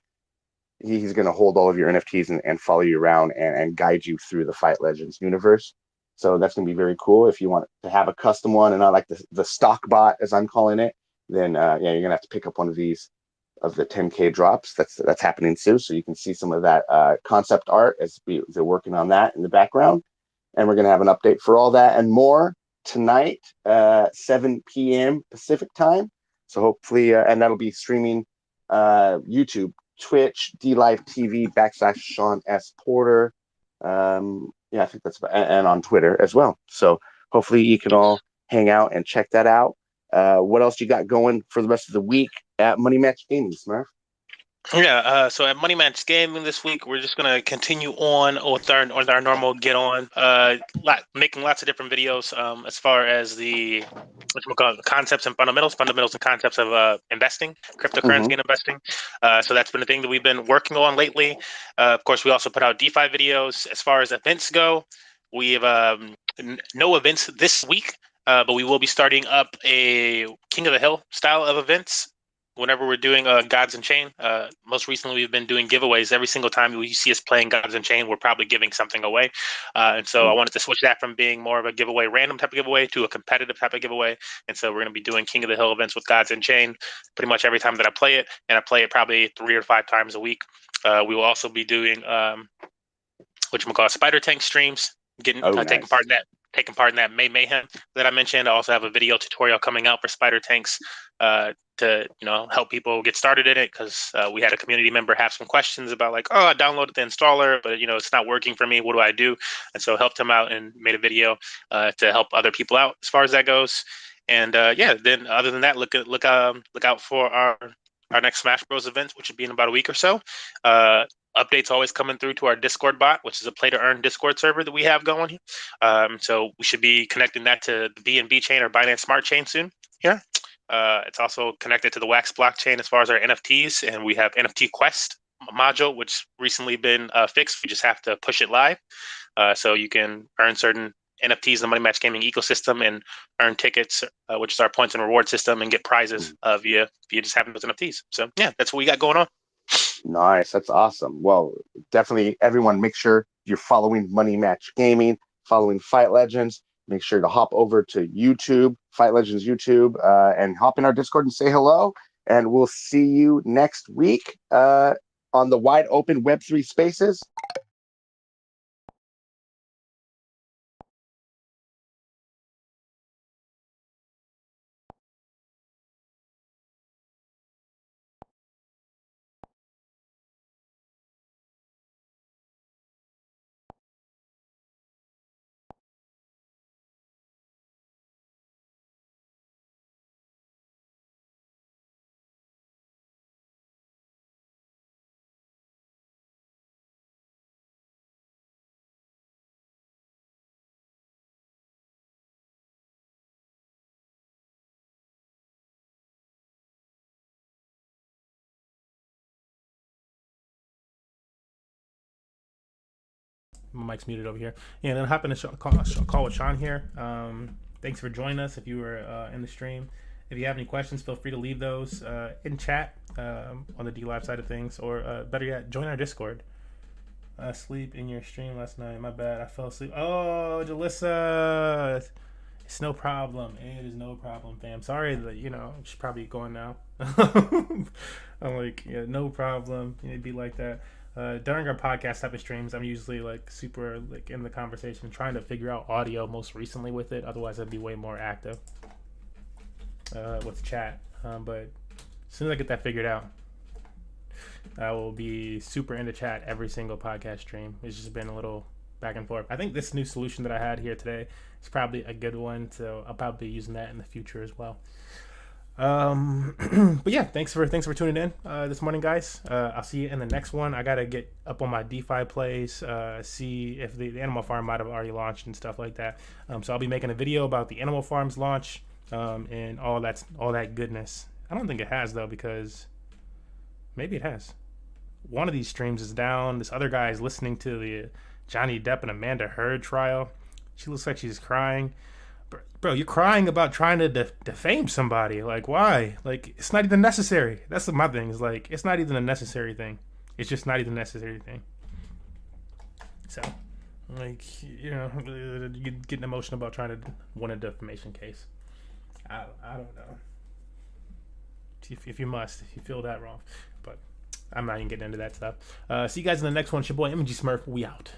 Speaker 4: He's going to hold all of your NFTs and follow you around and guide you through the Fight Legends universe. So that's going to be very cool. If you want to have a custom one and not like the stock bot, as I'm calling it, then you're going to have to pick up one of these of the 10K drops. That's happening soon. So you can see some of that concept art as they're working on that in the background. And we're going to have an update for all that and more tonight, 7 p.m. Pacific time. So hopefully, and that'll be streaming YouTube, Twitch, DLive TV / Shawn S. Porter. I think that's and on Twitter as well. So hopefully you can all hang out and check that out. What else you got going for the rest of the week at Money Match Gaming, Smurf?
Speaker 3: Yeah, so at Money Match Gaming this week, we're just gonna continue on with our normal get on, making lots of different videos as far as the concepts and fundamentals and concepts of investing, cryptocurrency and investing. So that's been a thing that we've been working on lately. Of course, we also put out DeFi videos. As far as events go, we have no events this week, but we will be starting up a King of the Hill style of events whenever we're doing Gods and Chain. Most recently, we've been doing giveaways. Every single time you see us playing Gods and Chain, we're probably giving something away. And so I wanted to switch that from being more of a giveaway, random type of giveaway, to a competitive type of giveaway. And so we're going to be doing King of the Hill events with Gods and Chain pretty much every time that I play it. And I play it probably 3 or 5 times a week. We will also be doing Spider Tank streams, taking part in that May Mayhem that I mentioned. I also have a video tutorial coming out for Spider Tanks to help people get started in it, because we had a community member have some questions about like, I downloaded the installer, but it's not working for me. What do I do? And so helped him out and made a video to help other people out as far as that goes. And then other than that, look out for our next Smash Bros event, which will be in about a week or so. Updates always coming through to our Discord bot, which is a PlayToEarn Discord server that we have going. So we should be connecting that to the BNB chain or Binance Smart Chain soon here. It's also connected to the Wax blockchain as far as our NFTs, and we have NFT Quest module, which recently been fixed. We just have to push it live, so you can earn certain NFTs in the Money Match Gaming ecosystem and earn tickets, which is our points and reward system, and get prizes via just having those NFTs. So yeah, that's what we got going on.
Speaker 4: Nice. That's awesome. Well, definitely everyone make sure you're following Money Match Gaming, following Fight Legends. Make sure to hop over to YouTube, Fight Legends YouTube, and hop in our Discord and say hello. And we'll see you next week on the wide open Web3 spaces.
Speaker 2: My mic's muted over here. Yeah, and then hop in a call with Shawn here. Thanks for joining us if you were in the stream. If you have any questions, feel free to leave those in chat on the DLive side of things, or better yet, join our Discord. Sleep in your stream last night. My bad. I fell asleep. Oh, Jalissa. It's no problem. It is no problem, fam. Sorry that, she's probably going now. I'm like, yeah, no problem. It'd be like that. During our podcast type of streams, I'm usually like super like in the conversation, trying to figure out audio most recently with it. Otherwise, I'd be way more active with chat. But as soon as I get that figured out, I will be super into chat every single podcast stream. It's just been a little back and forth. I think this new solution that I had here today is probably a good one, so I'll probably be using that in the future as well. But yeah, thanks for tuning in this morning, guys. I'll see you in the next one. I gotta get up on my DeFi plays, see if the Animal Farm might have already launched and stuff like that. So I'll be making a video about the Animal Farm's launch and all that goodness. I don't think it has though, because maybe it has. One of these streams is down. This other guy is listening to the Johnny Depp and Amanda Heard trial. She looks like she's crying. Bro, you're crying about trying to defame somebody. Like, why? Like, it's not even necessary. That's my thing. Is like, it's not even a necessary thing. It's just not even a necessary thing. So, like, you're getting emotional about trying to win a defamation case. I don't know. If you feel that wrong. But I'm not even getting into that stuff. See you guys in the next one. It's your boy MMG Smurf. We out.